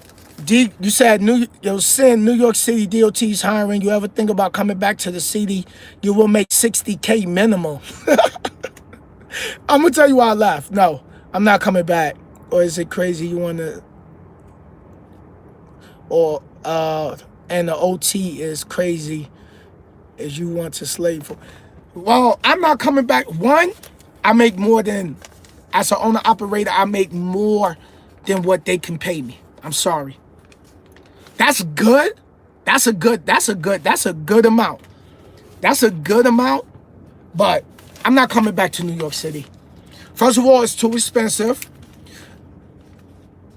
You said New York City DOT's hiring. You ever think about coming back to the city? You will make $60K minimum. I'm gonna tell you why I laughed. No, I'm not coming back. Or is it crazy you wanna? Or and the OT is crazy as you want to slave for. Well, I'm not coming back. One, I make more than, as an owner operator, I make more than what they can pay me. I'm sorry. That's good. That's a good amount. That's a good amount, but I'm not coming back to New York City. First of all, it's too expensive.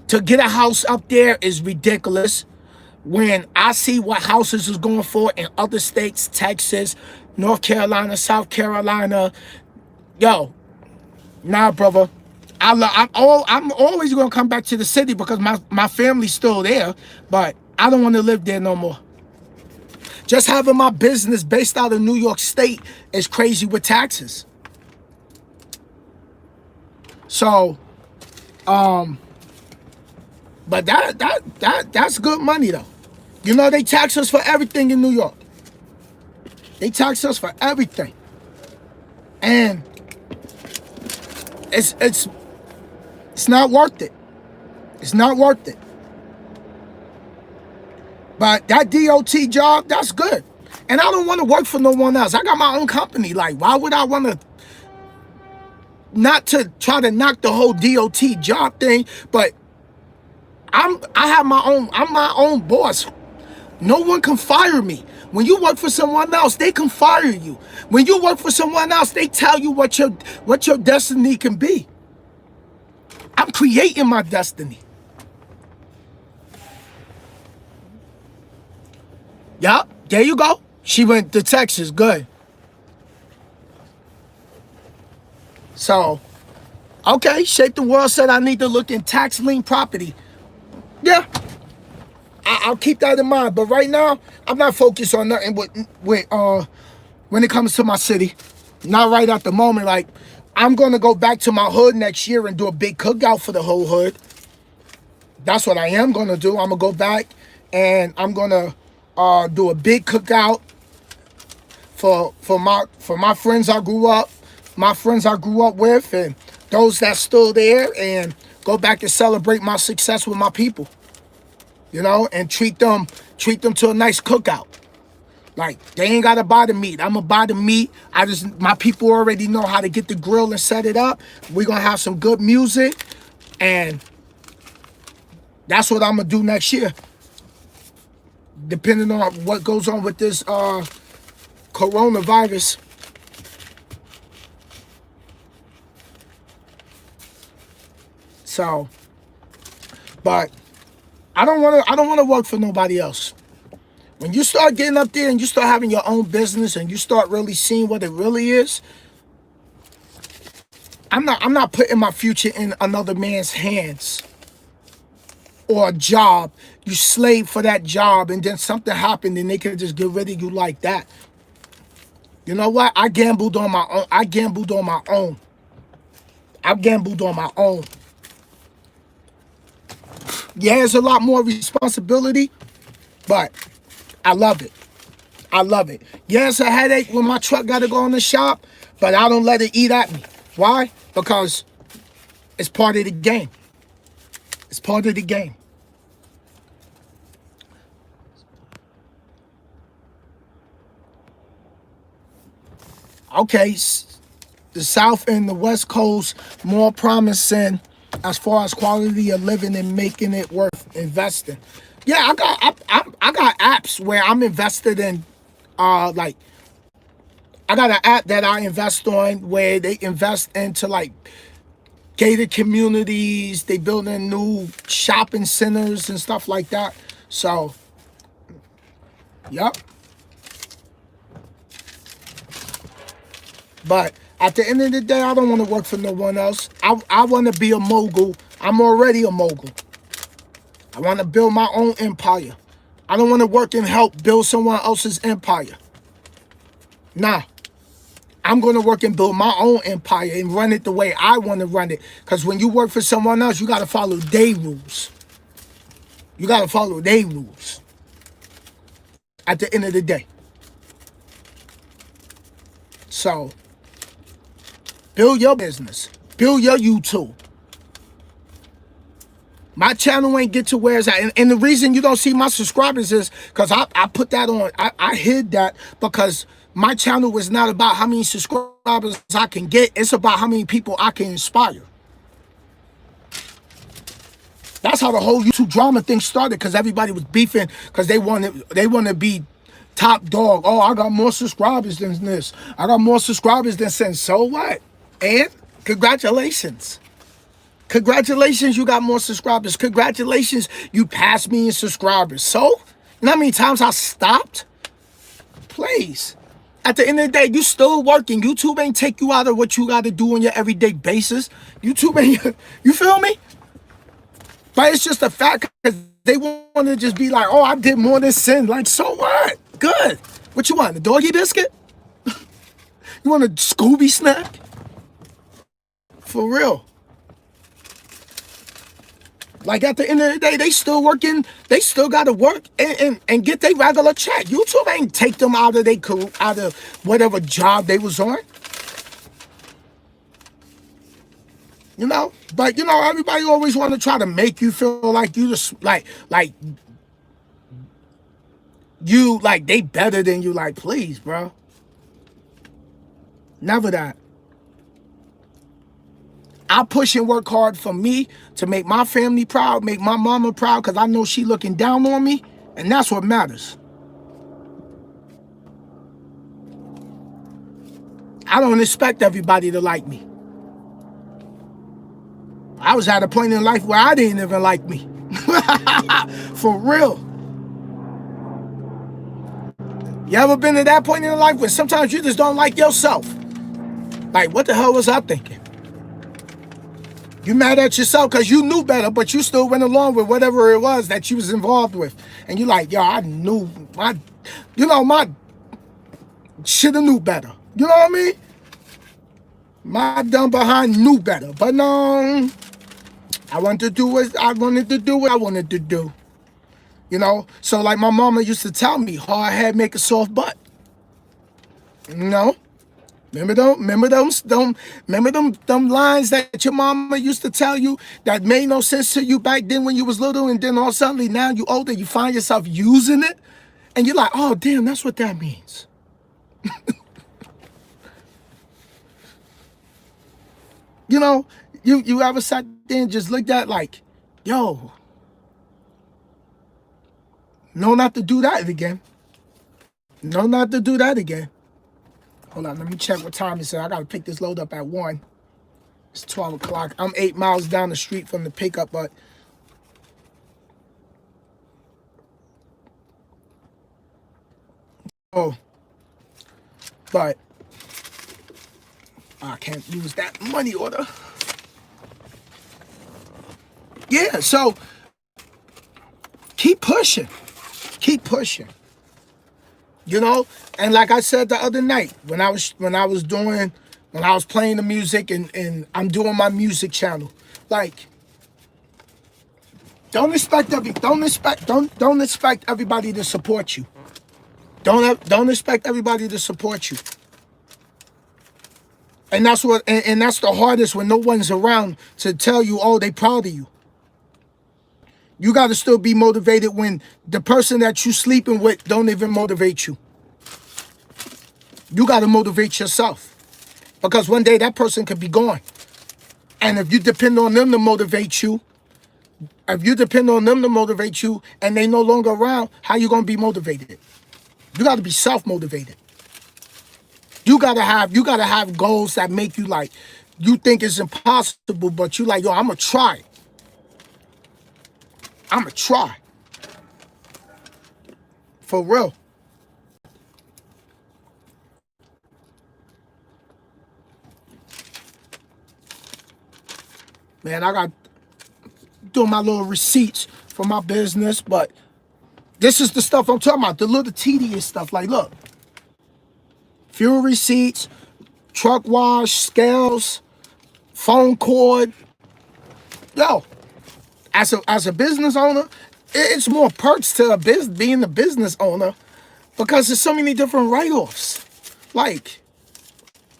To get a house up there is ridiculous. When I see what houses is going for in other states, Texas, North Carolina, South Carolina, yo, nah, brother. I'm always gonna come back to the city because my family's still there, but I don't want to live there no more. Just having my business based out of New York State is crazy with taxes. So, but that's good money though. You know, they tax us for everything in New York. They tax us for everything. And it's not worth it. It's not worth it. But that DOT job, that's good. And I don't want to work for no one else. I got my own company. Like, why would I want to, not to try to knock the whole DOT job thing, but I'm my own boss. No one can fire me. When you work for someone else, they can fire you. When you work for someone else, they tell you what your destiny can be. I'm creating my destiny. Yup, there you go. She went to Texas, good. So, okay, Shape the World said I need to look in tax lien property. Yeah, I'll keep that in mind. But right now, I'm not focused on nothing with when it comes to my city. Not right at the moment. Like, I'm gonna go back to my hood next year and do a big cookout for the whole hood. That's what I am gonna do. I'm gonna go back and I'm gonna do a big cookout for my friends I grew up with, and those that's still there, and go back and celebrate my success with my people. You know, and treat them to a nice cookout. Like, they ain't gotta buy the meat. I'm gonna buy the meat. My people already know how to get the grill and set it up. We're gonna have some good music, and that's what I'm gonna do next year. Depending on what goes on with this coronavirus. So, but I don't want to work for nobody else. When you start getting up there and you start having your own business and you start really seeing what it really is, I'm not putting my future in another man's hands. Or a job. You slave for that job, and then something happened and they can just get rid of you like that. You know what? I gambled on my own. Yeah, it's a lot more responsibility, but I love it. Yeah, it's a headache when my truck got to go in the shop, but I don't let it eat at me. Why? Because it's part of the game. It's part of the game. Okay, the South and the West Coast more promising as far as quality of living and making it worth investing. Yeah, I got apps where I'm invested in, like, I got an app that I invest on where they invest into, like, gated communities. They building new shopping centers and stuff like that. So, yep. But at the end of the day, I don't want to work for no one else. I want to be a mogul. I'm already a mogul. I want to build my own empire. I don't want to work and help build someone else's empire. Nah. I'm going to work and build my own empire and run it the way I want to run it. Because when you work for someone else, you got to follow their rules. You got to follow their rules at the end of the day. So, build your business. Build your YouTube. My channel ain't get to where it's at. And the reason you don't see my subscribers is because I put that on. I hid that because my channel was not about how many subscribers I can get. It's about how many people I can inspire. That's how the whole YouTube drama thing started, because everybody was beefing because they want to be top dog. Oh, I got more subscribers than this. I got more subscribers than Sin. So what? And congratulations. Congratulations, you got more subscribers. Congratulations, you passed me in subscribers. So, you know how many times I stopped? Please. At the end of the day, you still working. YouTube ain't take you out of what you got to do on your everyday basis. YouTube ain't, you feel me? But it's just a fact, because they want to just be like, oh, I did more than Sin. Like, so what? Good. What you want, a doggy biscuit? You want a Scooby snack? For real. Like, at the end of the day, they still working. They still got to work and get their regular check. YouTube ain't take them out of out of whatever job they was on. You know? But, you know, everybody always want to try to make you feel like you just, like they better than you. Like, please, bro. Never that. I push and work hard for me to make my family proud, make my mama proud, because I know she looking down on me, and that's what matters. I don't expect everybody to like me. I was at a point in life where I didn't even like me. For real. You ever been to that point in life where sometimes you just don't like yourself? Like, what the hell was I thinking? You mad at yourself because you knew better, but you still went along with whatever it was that you was involved with. And you like, yo, I knew, my shoulda knew better. You know what I mean? My dumb behind knew better. But no, I wanted to do what I wanted to do. You know? So like my mama used to tell me, hard head make a soft butt. You know? Remember them lines that your mama used to tell you that made no sense to you back then when you was little, and then all suddenly now you older, you find yourself using it, and you're like, oh damn, that's what that means. You know, you ever sat there and just looked at like, yo, no, not to do that again. No, not to do that again. Hold on, let me check what time it is. I gotta pick this load up at 1. It's 12 o'clock. I'm 8 miles down the street from the pickup, but but I can't use that money order. Yeah, so keep pushing. Keep pushing. You know, and like I said the other night, when I was playing the music and I'm doing my music channel, like, don't expect everybody to support you. Don't expect everybody to support you. And that's what and that's the hardest, when no one's around to tell you, oh, they proud of you. You got to still be motivated when the person that you sleeping with don't even motivate you. You got to motivate yourself, because one day that person could be gone. And if you depend on them to motivate you, and they no longer around, how you going to be motivated? You got to be self-motivated. You got to have goals that make you like, you think it's impossible, but you like, yo, I'm going to try. I'm going to try. For real. Man, I got doing my little receipts for my business, but This is the stuff I'm talking about, the little tedious stuff. Like, look, fuel receipts, truck wash, scales, phone cord. Yo, as a business owner, it's more perks to being a business owner because there's so many different write-offs. Like,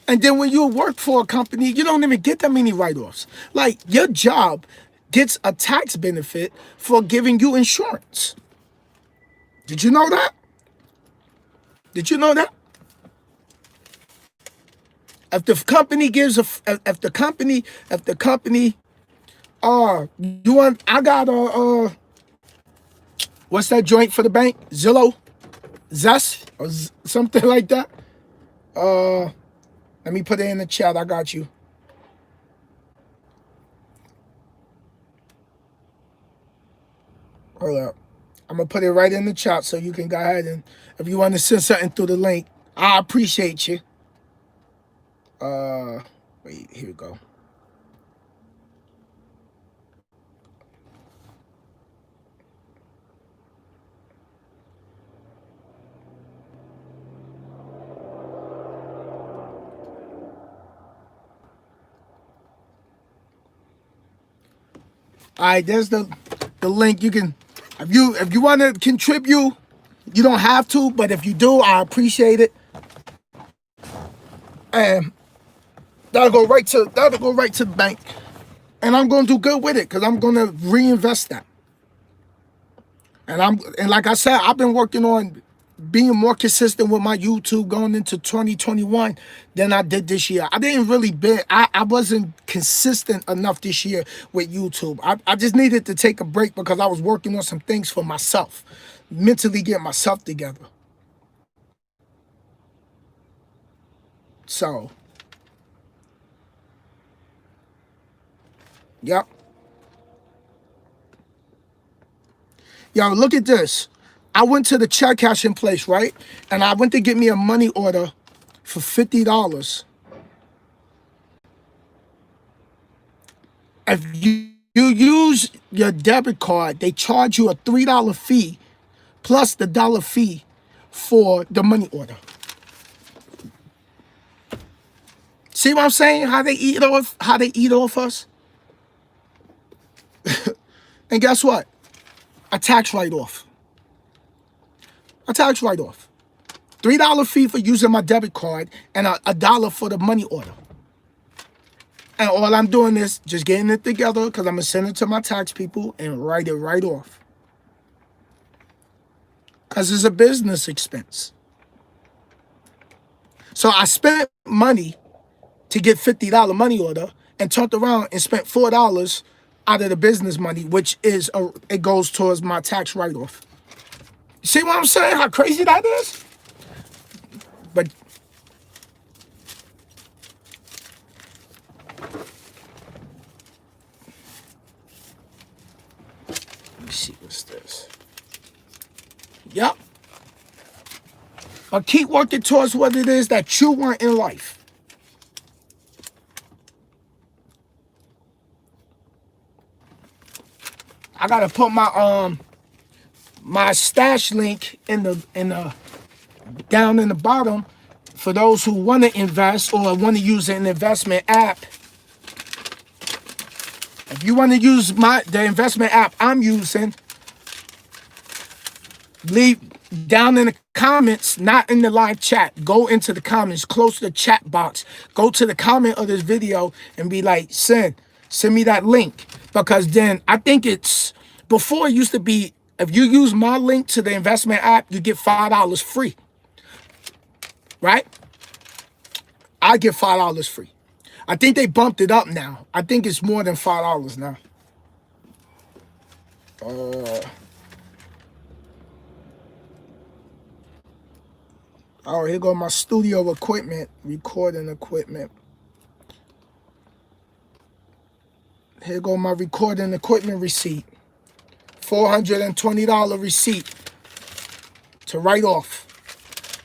and then when you work for a company, you don't even get that many write-offs. Like, your job gets a tax benefit for giving you insurance. Did you know that? Did you know that? If the company gives if the company, you want, I got a, what's that joint for the bank? Zillow? Zest? Or something like that? Let me put it in the chat. I got you. Hold up. I'm going to put it right in the chat so you can go ahead and, if you want to send something through the link, I appreciate you. Wait, here we go. All right, there's the link. You can, if you want to contribute, you don't have to, but if you do, I appreciate it. And that'll go right to the bank, and I'm gonna do good with it because I'm gonna reinvest that. And like I said, I've been working on being more consistent with my YouTube going into 2021 than I did this year. I wasn't consistent enough this year with YouTube. I just needed to take a break because I was working on some things for myself, mentally getting myself together. So, yep. Yo, look at this. I went to the check cashing place, right? And I went to get me a money order for $50. If you use your debit card, they charge you a $3 fee plus the dollar fee for the money order. See what I'm saying? How they eat off us? And guess what? A tax write-off. A tax write-off. $3 fee for using my debit card and a dollar for the money order. And all I'm doing is just getting it together because I'm going to send it to my tax people and write it right off. Because it's a business expense. So I spent money to get $50 money order and turned around and spent $4 out of the business money, which is, it goes towards my tax write-off. See what I'm saying? How crazy that is? But let me see what's this. Yep. But keep working towards what it is that you want in life. I gotta put my my stash link in the down in the bottom for those who want to invest or want to use an investment app. If you want to use the investment app I'm using, leave down in the comments, not in the live chat. Go into the comments, close to the chat box. Go to the comment of this video and be like, send me that link. Because then I think it's, before it used to be, if you use my link to the investment app, you get $5 free. Right? I get $5 free. I think they bumped it up now. I think it's more than $5 now. Oh, here go my studio equipment, recording equipment. Here go my recording equipment receipt. $420 receipt to write off.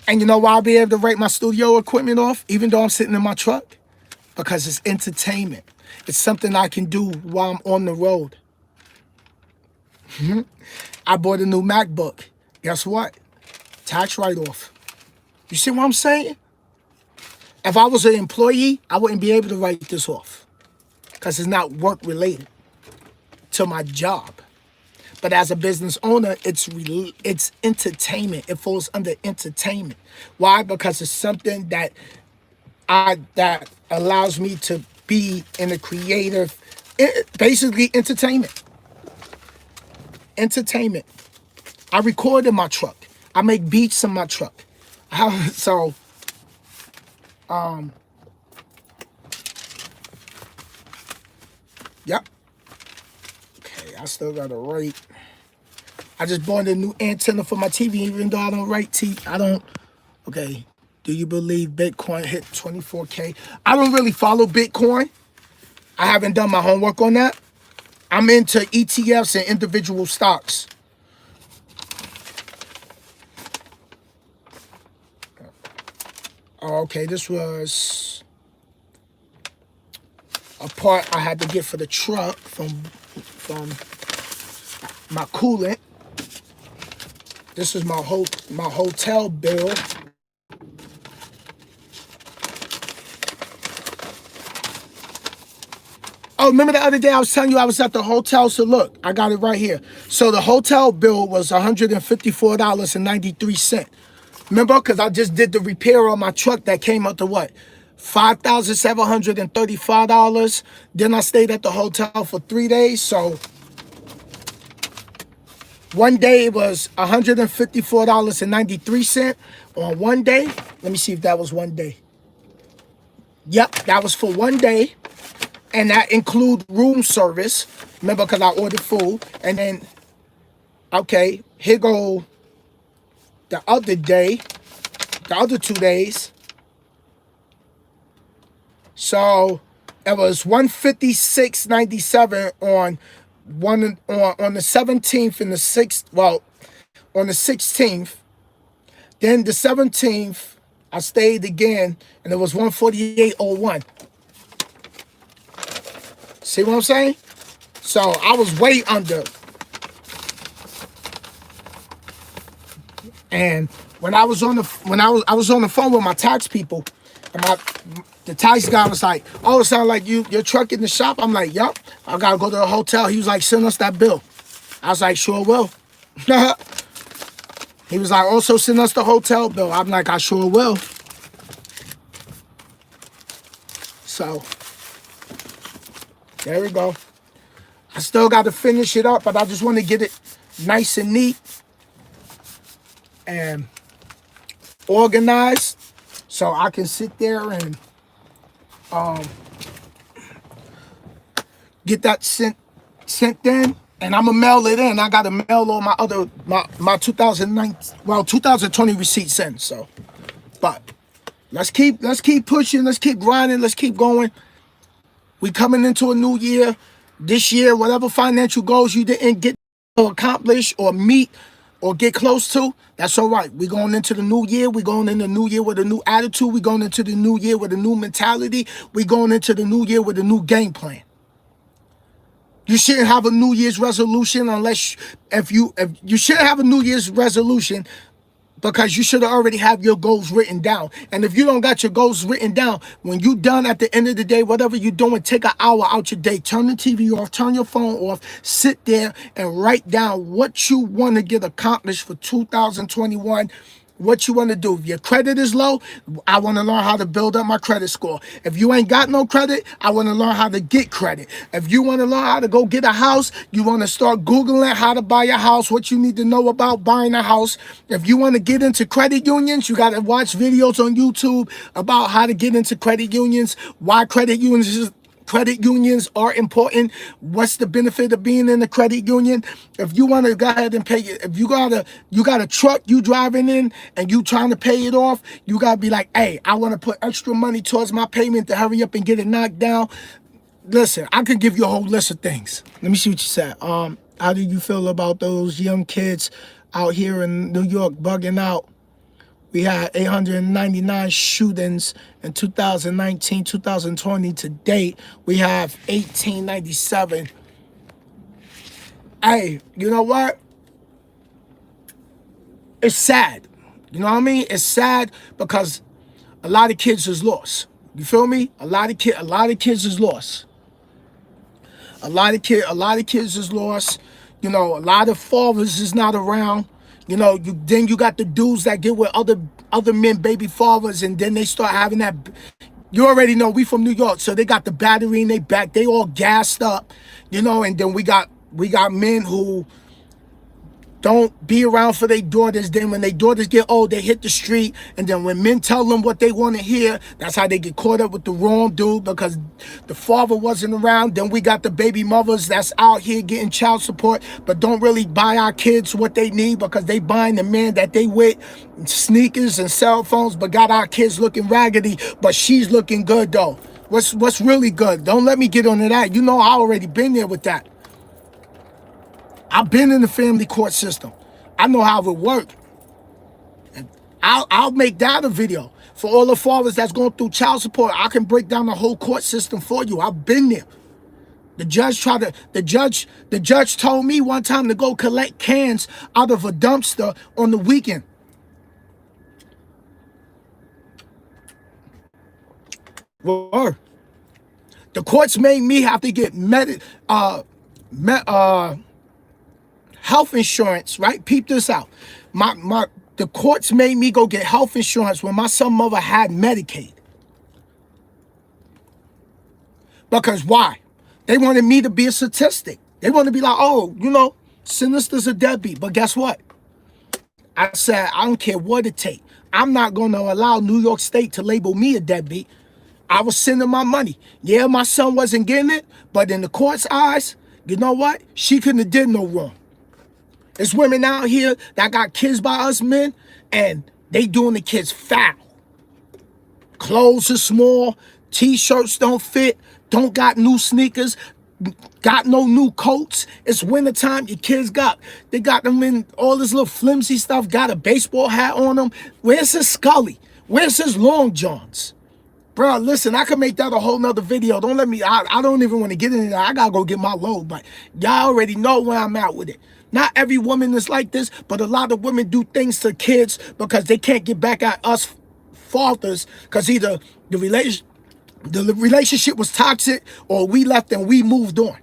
And you know why I'll be able to write my studio equipment off, even though I'm sitting in my truck? Because it's entertainment. It's something I can do while I'm on the road. I bought a new MacBook. Guess what? Tax write-off. You see what I'm saying? If I was an employee, I wouldn't be able to write this off because it's not work related to my job. But as a business owner, it's entertainment. It falls under entertainment. Why? Because it's something that allows me to be in a creative, basically entertainment. Entertainment. I record in my truck. I make beats in my truck. So, yep. Okay, I still got to write. I just bought a new antenna for my TV, even though I don't write TV. I don't. Okay. Do you believe Bitcoin hit 24K? I don't really follow Bitcoin. I haven't done my homework on that. I'm into ETFs and individual stocks. Okay, this was a part I had to get for the truck from my coolant. This is my hotel bill. Oh, remember the other day I was telling you I was at the hotel? So look, I got it right here. So the hotel bill was $154.93. Remember? Because I just did the repair on my truck that came up to what? $5,735. Then I stayed at the hotel for 3 days. So one day it was $154.93 on one day. Let me see if that was one day. Yep, that was for one day. And that include room service. Remember, because I ordered food. And then, okay, here go the other day, the other 2 days. So it was $156.97 on the 17th and the 6th. Well, on the 16th. Then the 17th, I stayed again, and it was $148.01. See what I'm saying? So I was way under. And when I was on the phone with my tax people, and the tax guy was like, "Oh, it sounds like your truck in the shop." I'm like, "Yup, I gotta go to the hotel." He was like, "Send us that bill." I was like, "Sure will." He was like, "Also send us the hotel bill." I'm like, "I sure will." So there we go. I still got to finish it up, but I just want to get it nice and neat and organized so I can sit there and get that sent in, and I'm gonna mail it in. I gotta mail all my 2020 receipts in. So, but let's keep pushing, let's keep grinding, let's keep going. We coming into a new year. This year, whatever financial goals you didn't get to accomplish or meet or get close to, that's all right. We're going into the new year. We're going into the new year with a new attitude. We're going into the new year with a new mentality. We're going into the new year with a new game plan. You shouldn't have a New Year's resolution if you shouldn't have a New Year's resolution because you should already have your goals written down. And if you don't got your goals written down, when you done at the end of the day, whatever you're doing, take an hour out your day, turn the TV off, turn your phone off, sit there and write down what you want to get accomplished for 2021. What you want to do. If your credit is low, I want to learn how to build up my credit score. If you ain't got no credit, I want to learn how to get credit. If you want to learn how to go get a house, you want to start Googling how to buy a house, what you need to know about buying a house. If you want to get into credit unions, you got to watch videos on YouTube about how to get into credit unions, why credit unions are important. What's the benefit of being in a credit union? If you want to go ahead and pay it, if you got a truck you driving in and you trying to pay it off, you got to be like, hey, I want to put extra money towards my payment to hurry up and get it knocked down. Listen, I could give you a whole list of things. Let me see what you said. How do you feel about those young kids out here in New York bugging out? We had 899 shootings in 2019, 2020 to date. We have 1897. Hey, you know what? It's sad. You know what I mean? It's sad because a lot of kids is lost. You feel me? A lot of kids is lost. A lot of kids is lost. You know, a lot of fathers is not around. You know, then you got the dudes that get with other men, baby fathers, and then they start having that. You already know we from New York, so they got the battery in their back. They all gassed up, you know. And then we got men who don't be around for their daughters. Then when their daughters get old, they hit the street. And then when men tell them what they want to hear, that's how they get caught up with the wrong dude because the father wasn't around. Then we got the baby mothers that's out here getting child support, but don't really buy our kids what they need because they buying the man that they with sneakers and cell phones, but got our kids looking raggedy, but she's looking good though. What's really good? Don't let me get onto that. You know I already been there with that. I've been in the family court system. I know how it works. I'll make that a video. For all the fathers that's going through child support, I can break down the whole court system for you. I've been there. The judge told me one time to go collect cans out of a dumpster on the weekend. Well, the courts made me have to get health insurance, right? Peep this out. The courts made me go get health insurance when my son mother had Medicaid. Because why? They wanted me to be a statistic. They want to be like, oh, you know, Sinister's a deadbeat. But guess what? I said, I don't care what it takes. I'm not going to allow New York State to label me a deadbeat. I was sending my money. Yeah, my son wasn't getting it, but in the court's eyes, you know what? She couldn't have did no wrong. There's women out here that got kids by us men, and they doing the kids foul. Clothes are small, t-shirts don't fit, don't got new sneakers, got no new coats. It's wintertime, your kids they got them in all this little flimsy stuff, got a baseball hat on them. Where's his Scully? Where's his long johns? Bro, listen, I could make that a whole nother video. Don't let me, I don't even want to get into that. I gotta go get my load, but y'all already know where I'm at with it. Not every woman is like this, but a lot of women do things to kids because they can't get back at us fathers because either the relationship was toxic or we left and we moved on.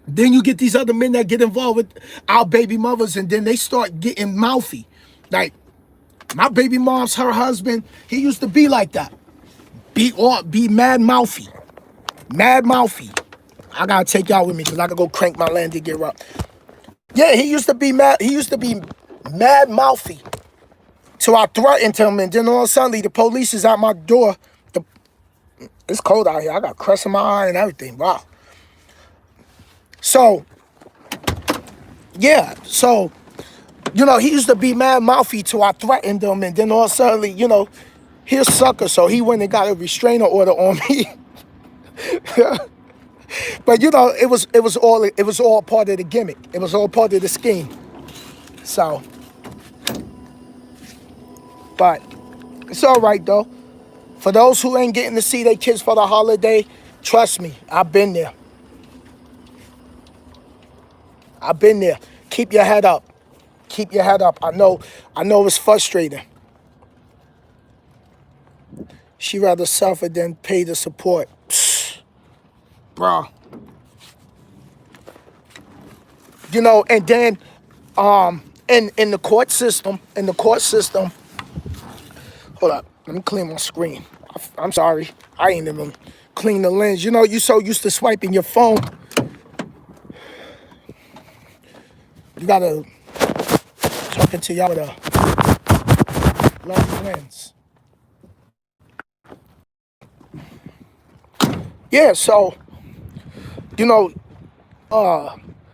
Then you get these other men that get involved with our baby mothers and then they start getting mouthy. Like, my baby mom's, her husband, he used to be like that. Be mad mouthy. Mad mouthy. I gotta take y'all with me because I gotta go crank my land to get up. Yeah, he used to be mad. He used to be mad mouthy. So I threatened him, and then all of a sudden the police is at my door. It's cold out here. I got crust in my eye and everything. Wow. So, yeah. So, you know, he used to be mad mouthy till I threatened him, and then all of a sudden, you know, he's a sucker. So he went and got a restraining order on me. But you know, it was all part of the gimmick. It was all part of the scheme. So, but it's all right though. For those who ain't getting to see their kids for the holiday, trust me, I've been there. I've been there. Keep your head up. Keep your head up. I know it's frustrating. She rather suffer than pay the support. Bro. You know, and then in the court system, hold up, let me clean my screen. I'm sorry. I ain't even clean the lens. You know, you so used to swiping your phone. You gotta talk into y'all with a long lens. Yeah, so you know,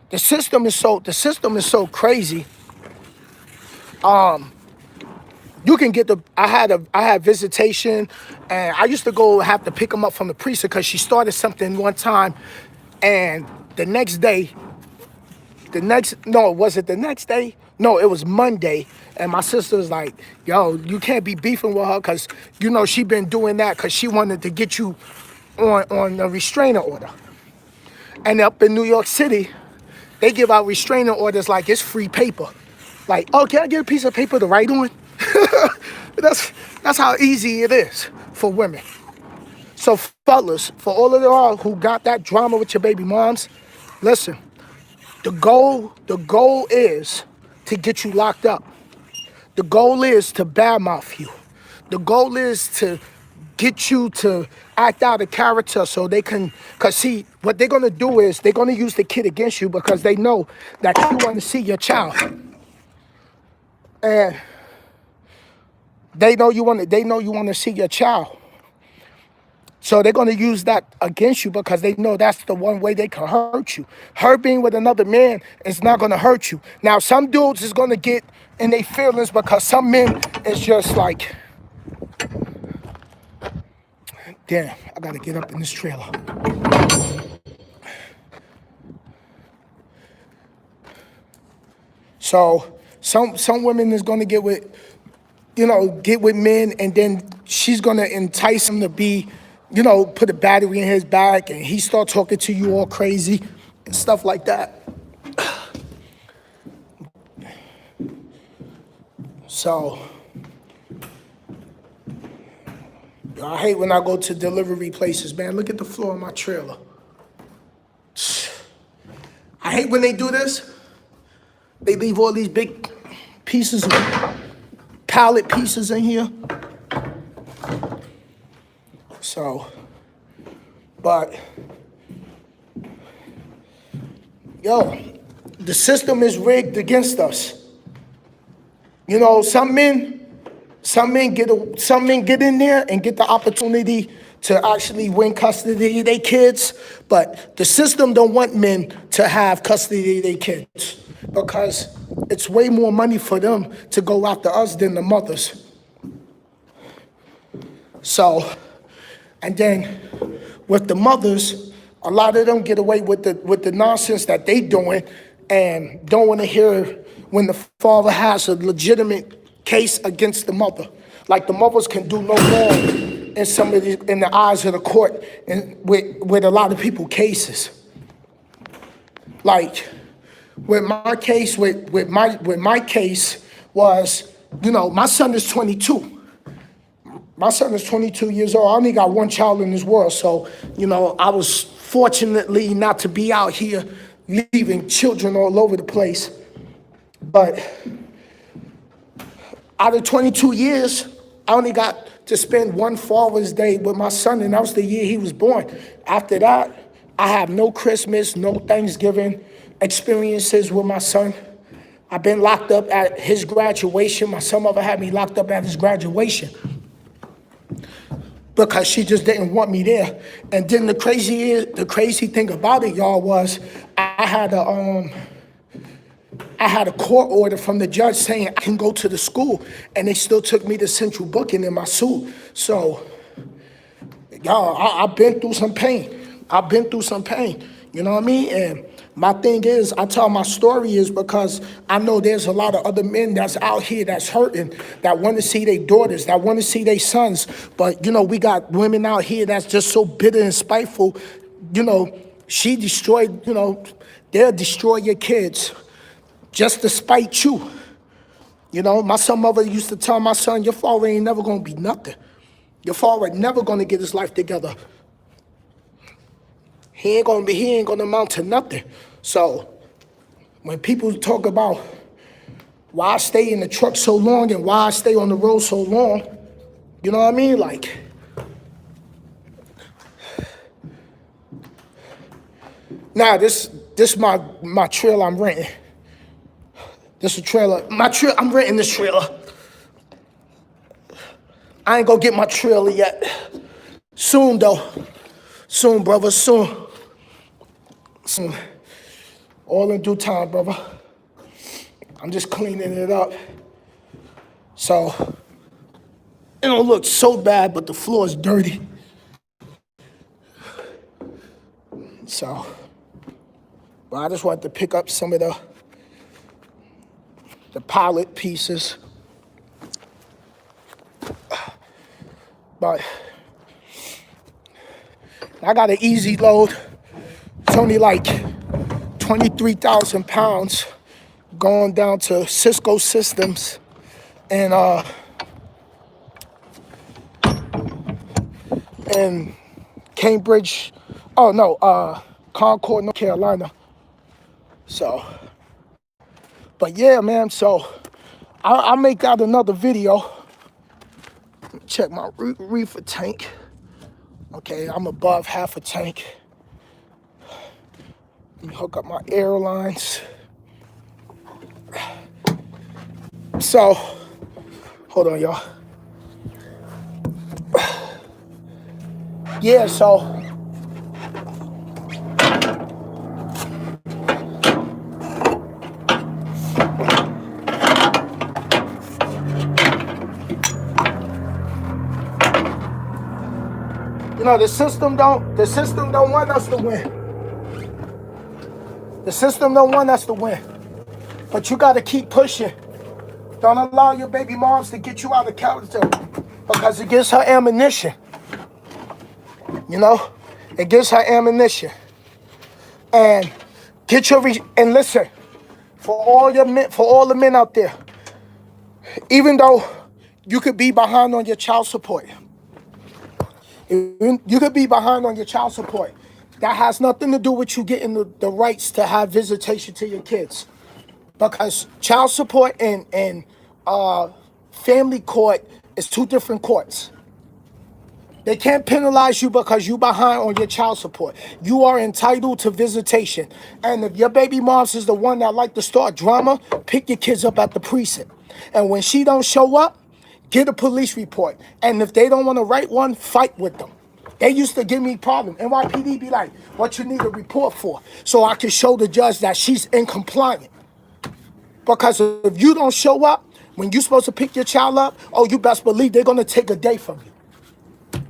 the system is so crazy. You can get I had visitation, and I used to go have to pick them up from the precinct because she started something one time, and the next day, was it the next day? No, it was Monday, and my sister was like, yo, you can't be beefing with her because, you know, she been doing that because she wanted to get you on a restraining order. And up in New York City, They give out restraining orders like it's free paper. Like, oh, can I get a piece of paper to write on? that's that's how easy it is for women. So fellas, for all of y'all who got that drama with your baby moms, listen, the goal is to get you locked up. The goal is to badmouth you. The goal is to get you to act out of character so they can, because see, what they're going to do is they're going to use the kid against you because they know that you want to see your child. And they know you want to see your child. So they're going to use that against you because they know that's the one way they can hurt you. Her being with another man is not going to hurt you. Now, some dudes is going to get in their feelings because some men is just like, damn, I got to get up in this trailer. So some women is going to get with men, and then she's going to entice him to be, put a battery in his back, and he start talking to you all crazy and stuff like that. So I hate when I go to delivery places, man. Look at the floor of my trailer. I hate when they do this. They leave all these big pieces of pallet pieces in here. So, but, the system is rigged against us. Some men get in there and get the opportunity to actually win custody of their kids, but the system don't want men to have custody of their kids because it's way more money for them to go after us than the mothers. So, and then with the mothers, a lot of them get away with the nonsense that they doing and don't want to hear when the father has a legitimate case against the mother. Like the mothers can do no wrong in the eyes of the court and with a lot of people cases. Like with my case was, my son is 22. My son is 22 years old. I only got one child in this world. So, I was fortunately not to be out here leaving children all over the place. But out of 22 years, I only got to spend one Father's Day with my son, and that was the year he was born. After that, I have no Christmas, no Thanksgiving experiences with my son. I've been locked up at his graduation. My son mother had me locked up at his graduation because she just didn't want me there. And then the crazy thing about it, y'all, was I had a court order from the judge saying I can go to the school, and they still took me to central booking in my suit. So, y'all, I've been through some pain. You know what I mean? And my thing is, I tell my story is because I know there's a lot of other men that's out here that's hurting, that want to see their daughters, that want to see their sons. But, we got women out here that's just so bitter and spiteful. She destroyed, they'll destroy your kids just to spite you. My son mother used to tell my son, your father ain't never going to be nothing. Your father never going to get his life together. He ain't going to amount to nothing. So when people talk about why I stay in the truck so long and why I stay on the road so long, you know what I mean? Like, now this my trailer I'm renting. This is a trailer. I'm renting this trailer. I ain't gonna get my trailer yet. Soon though. Soon, brother, soon. All in due time, brother. I'm just cleaning it up. So, it don't look so bad, but the floor is dirty. So, but I just wanted to pick up some of the pilot pieces. But I got an easy load. It's only like 23,000 pounds going down to Cisco Systems and in Cambridge, oh no, Concord, North Carolina. So, but yeah, man, so I'll make that another video. Check my reefer tank. Okay, I'm above half a tank. Let me hook up my airlines. So, hold on, y'all. Yeah, so you know, the system don't want us to win. The system don't want us to win. But you gotta keep pushing. Don't allow your baby moms to get you out of character, because it gives her ammunition. You know? It gives her ammunition. And get your and listen, for all the men out there, even though you could be behind on your child support. You could be behind on your child support. That has nothing to do with you getting the rights to have visitation to your kids. Because child support and family court is two different courts. They can't penalize you because you behind on your child support. You are entitled to visitation. And if your baby moms is the one that like to start drama, pick your kids up at the precinct. And when she don't show up, get a police report. And if they don't want to write one, fight with them. They used to give me problem. NYPD be like, what you need a report for? So I can show the judge that she's incompliant. Because if you don't show up when you're supposed to pick your child up, oh, you best believe they're going to take a day from you.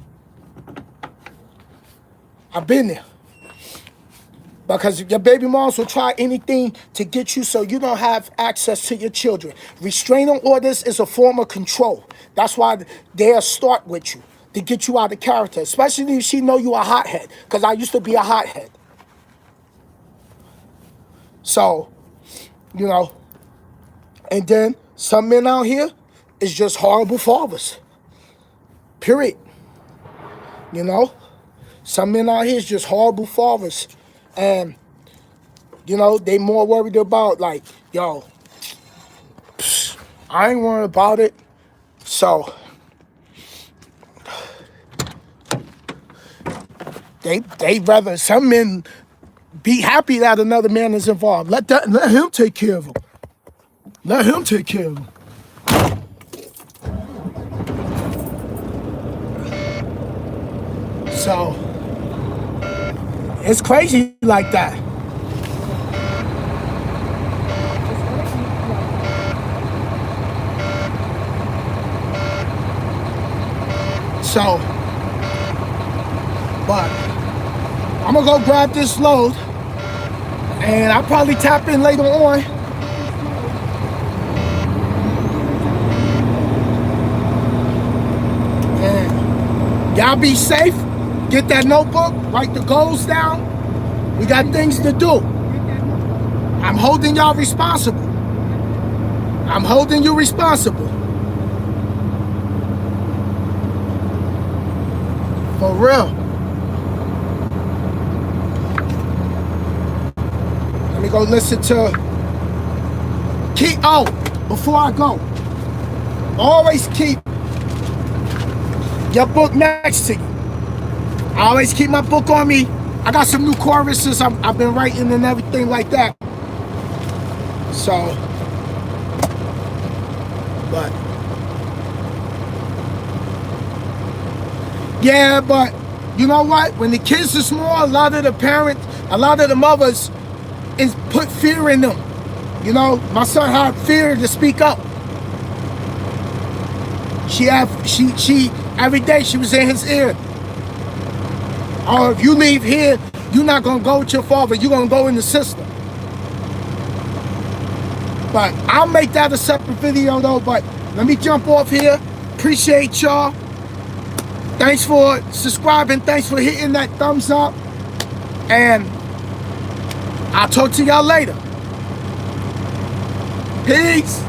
I've been there. Because your baby moms will try anything to get you so you don't have access to your children. Restraining orders is a form of control. That's why they'll start with you, to get you out of character, especially if she know you a hothead, because I used to be a hothead. So, you know, and then some men out here is just horrible fathers. Period. You know? Some men out here is just horrible fathers. And, you know, they more worried about, like, yo, I ain't worried about it. So, they rather, some men be happy that another man is involved. Let him take care of him. Let him take care of him. So, it's crazy like that. So, but I'm gonna go grab this load, and I'll probably tap in later on. And y'all be safe. Get that notebook, write the goals down. We got things to do. I'm holding y'all responsible. I'm holding you responsible. For real. Let me go listen to before I go, always keep your book next to you. I always keep my book on me. I got some new choruses I've been writing and everything like that. So, but yeah, but you know what? When the kids are small, a lot of the mothers is put fear in them. You know, my son had fear to speak up. She every day she was in his ear. Oh, if you leave here, you're not gonna go with your father, you're gonna go in the system. But I'll make that a separate video though, but let me jump off here. Appreciate y'all. Thanks for subscribing, thanks for hitting that thumbs up. And I'll talk to y'all later. Peace.